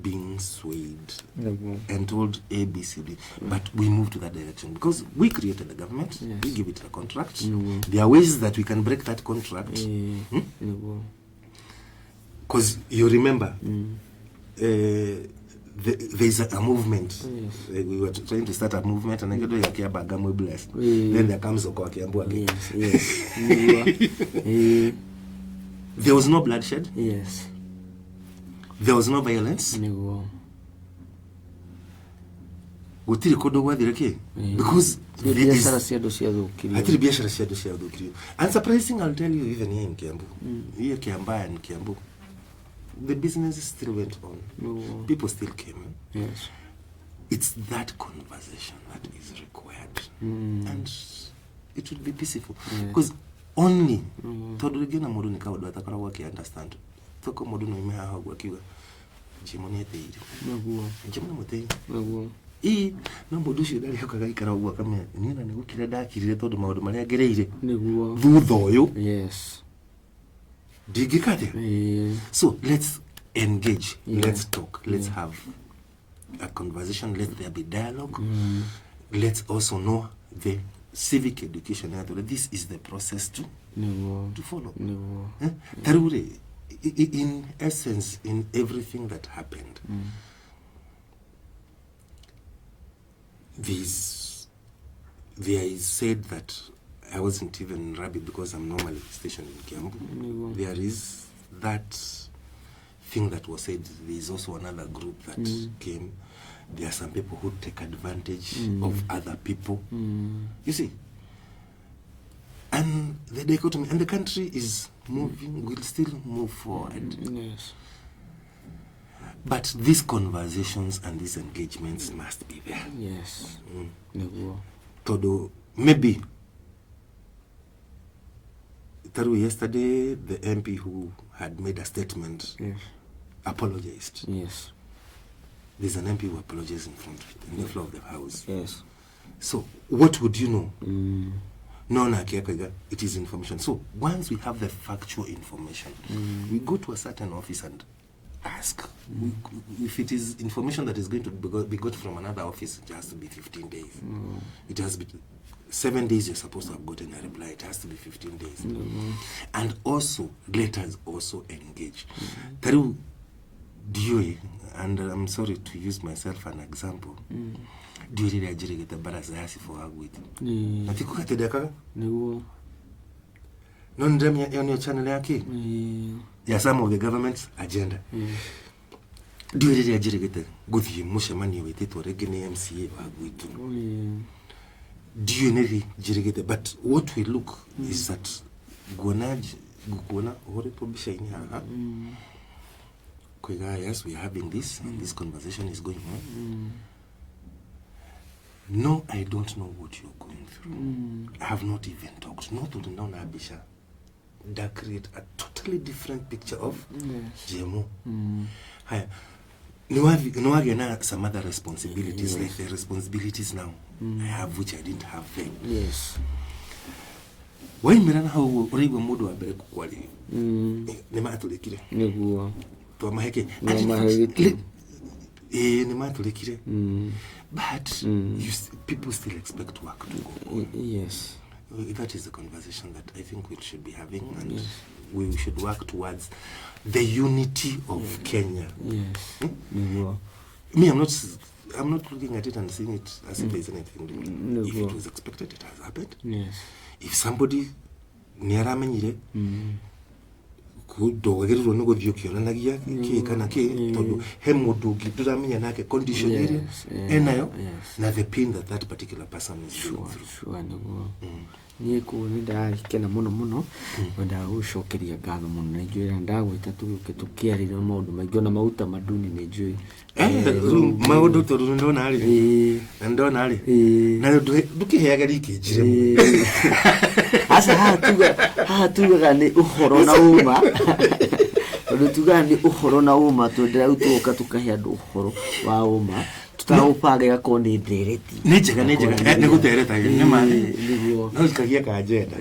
being swayed and told A, B, C, D. But we move to that direction because we created the government, we give it a contract. There are ways that we can break that contract. Because you remember, there's a movement. We were trying to start a movement and I get Bagamu blessed. Then there comes Okoakiambu again. There was no bloodshed. There was no violence. Because and surprising, I'll tell you, even here in Kiambu, here Kiamba and Kiambu, the business still went on. People still came. It's that conversation that is required. And it will be peaceful. Because only tondu ringi na mundu ni kaundu atakoragwo aki understand toko mundu no ime haha gwa kiuga jimoni eteire naguo jimoni mutei naguo no mundu ucio ndari hokaga ikara gwa kamera ni na nigukire ndakirire tondu maundu maria ngereire niguo thutha uyu yes digikate so let's engage let's talk let's have a conversation, let there be dialogue. Let's also know the civic education. This is the process to follow. In essence, in everything that happened, there is said that I wasn't even in Rabi because I'm normally stationed in Kiambu. There is that thing that was said. There is also another group that came. There are some people who take advantage of other people. You see, and the dichotomy, and the country is moving, will still move forward. Yes. But these conversations and these engagements must be there. Yes. Todo maybe. Yesterday, the MP who had made a statement apologized. Yes. There's an MP who apologized in the floor of the house. Yes. So, what would you know? No, it is information. So, once we have the factual information, we go to a certain office and ask. If it is information that is going to be got from another office, it has to be 15 days. It has to be 7 days you're supposed to have gotten a reply. It has to be 15 days. And also, let us also engage. Through DOE, and I'm sorry to use myself an example. Do you really get the barazasi for her with? Natikuka tedeka? No. Non drama on your channel yaki? Yeah, some of the government's agenda. Do you really get the good musha money with it or reggae MCA with? Do you really get it? But what we look is that Gona or publishing yes, we are having this, and this conversation is going on. No, I don't know what you're going through. I have not even talked. Not to the non-Abisha. That create a totally different picture of GMO. No, again, some other responsibilities, like the responsibilities now I have, which I didn't have then. Yes. Why mirana how uriwe modo wa bere kukwali? Ne matulekire. Neguo. To maheke. Ne matulekire. But people still expect work to go on. Yes. That is the conversation that I think we should be having, and we should work towards the unity of Kenya. Yes. Me, I'm not looking at it and seeing it as if there's anything different. If it was expected, it has happened. Yes. If somebody niaramenyire kudogererwo no guthio kionanagia ki kana ki tondu he mundu ngiduramenya nake condition iri enayo na the pain that particular person is going through. Sure, niä kå nä ndakena må no wenda gå cokeria ngatho må no na njå ndagwä tå kä arä ra maå ndå maingä ona mauta maduni nä njå maå ndå tondå ndona rä na ndona rä na ndå kä heaga rikä njire aca haha tugaga nä å horo na uma tondå tugaga nä å horo na uma tondå ndä rau tå ka tå kahe andå å horo wa uma tutaũpange gakorwo nĩ ndereti nĩ njega nĩ gũtereta nĩ mani no ikagia ka agenda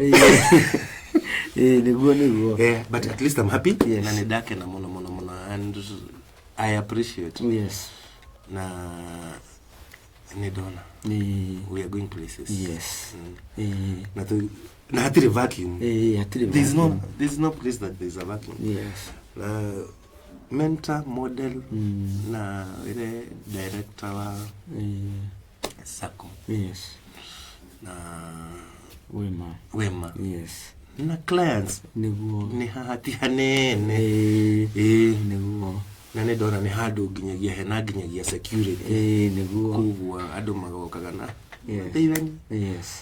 nĩguo but at least I'm happy na nĩ ndakena mũno and I appreciate na nĩ ndona we are going places na hatire vacuum there's no place that there's a vacuum mentor model na ile director wa Sako na wema na clients ni hati hanene niguo na ne dona ni hadu nginyagia hena nginyagia security niguo kugwa andu magokaga na teithani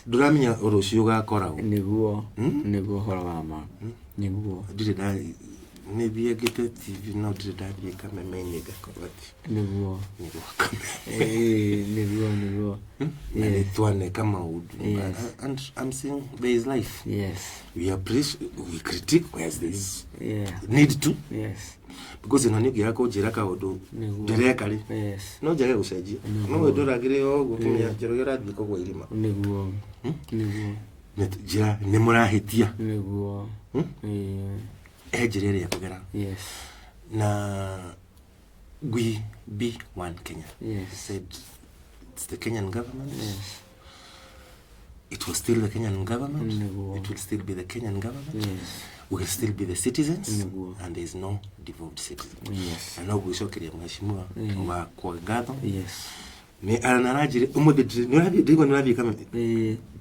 nduramenya urucio gakoragwo niguo hora wa ma niguo ndire na Maybe I get a TV now to that you come and make a correct. Never. And it one come out. And I'm saying there is life. Yes. We appreciate, we critique where's this. Yeah. Need to. Yes. Because in a new year, go Jiraka or do directly. Yes. No Jare was said, no, we don't agree or go to me at Jerora because we live. Never. Jira, Nemora Hitia. Never. Ejere ya kugera. Yes. Na we be one Kenya. Yes. Said it's the Kenyan government. Yes. It will still the Kenyan government. It will still be the Kenyan government. Yes. We will still be the citizens. And there is no devolved citizen. Yes. And now we show kile mheshimiwa wa kwa gado. Yes. Me anarajire umudde nirabi kama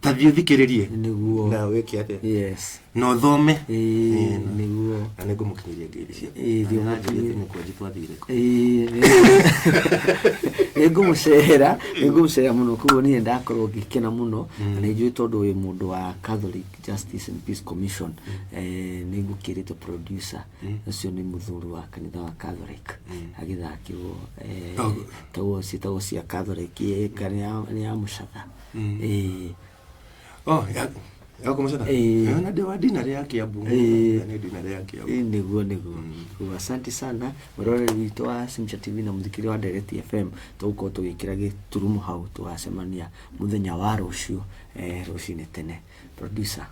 tabyo thikiririe na weki ate. Yes. No thome niguo anego mukiririe ngirishia ndio najire ni kwa jitwathire ngumucera muno kugo ni ndakorwo ngikena muno na ijui tondu wi mundu wa Catholic Justice and Peace Commission ni ngukirite producer ucio ni muthuri wa kanitha wa Catholic agithakirwo tawo cia Catholic kana ni ya mucatha yako mshana na dewa dinari yake ya bungu na dinari yake ya niguo asante sana murore witũ wa Simcha TV na muthikiri wa Direct FM tuko tugikira giturumu hau tugacemania muthenya wa rucio rucini tene producer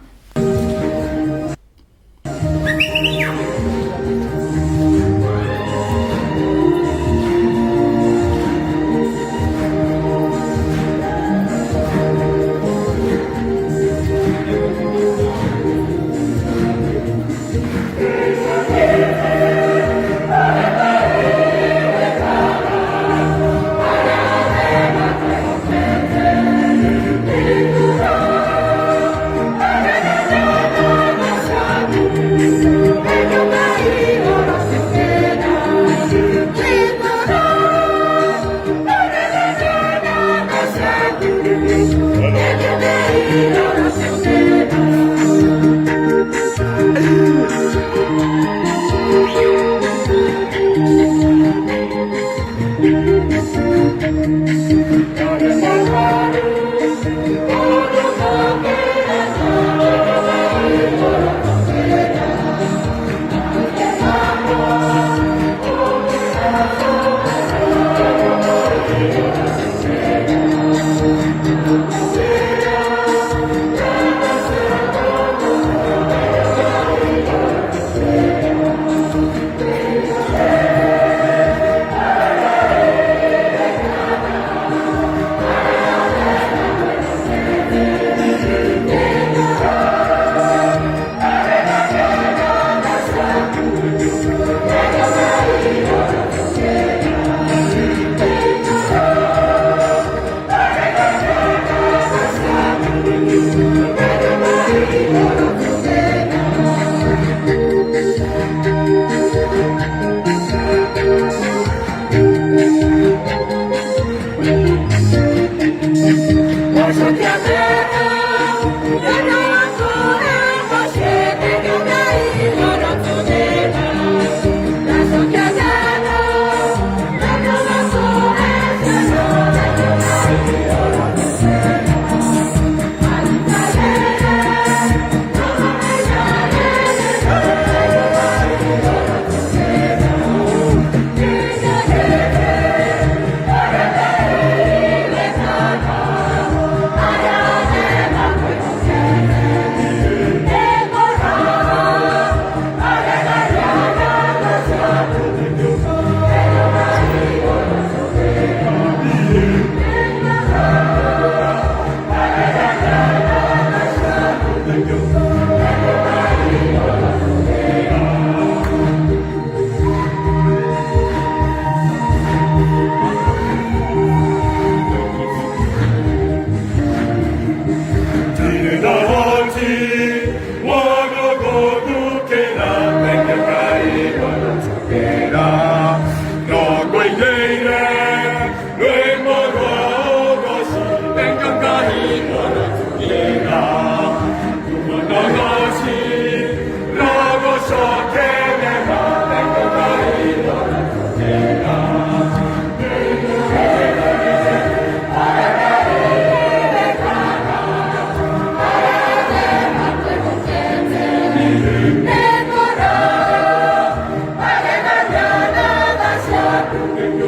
Thank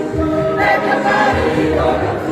you.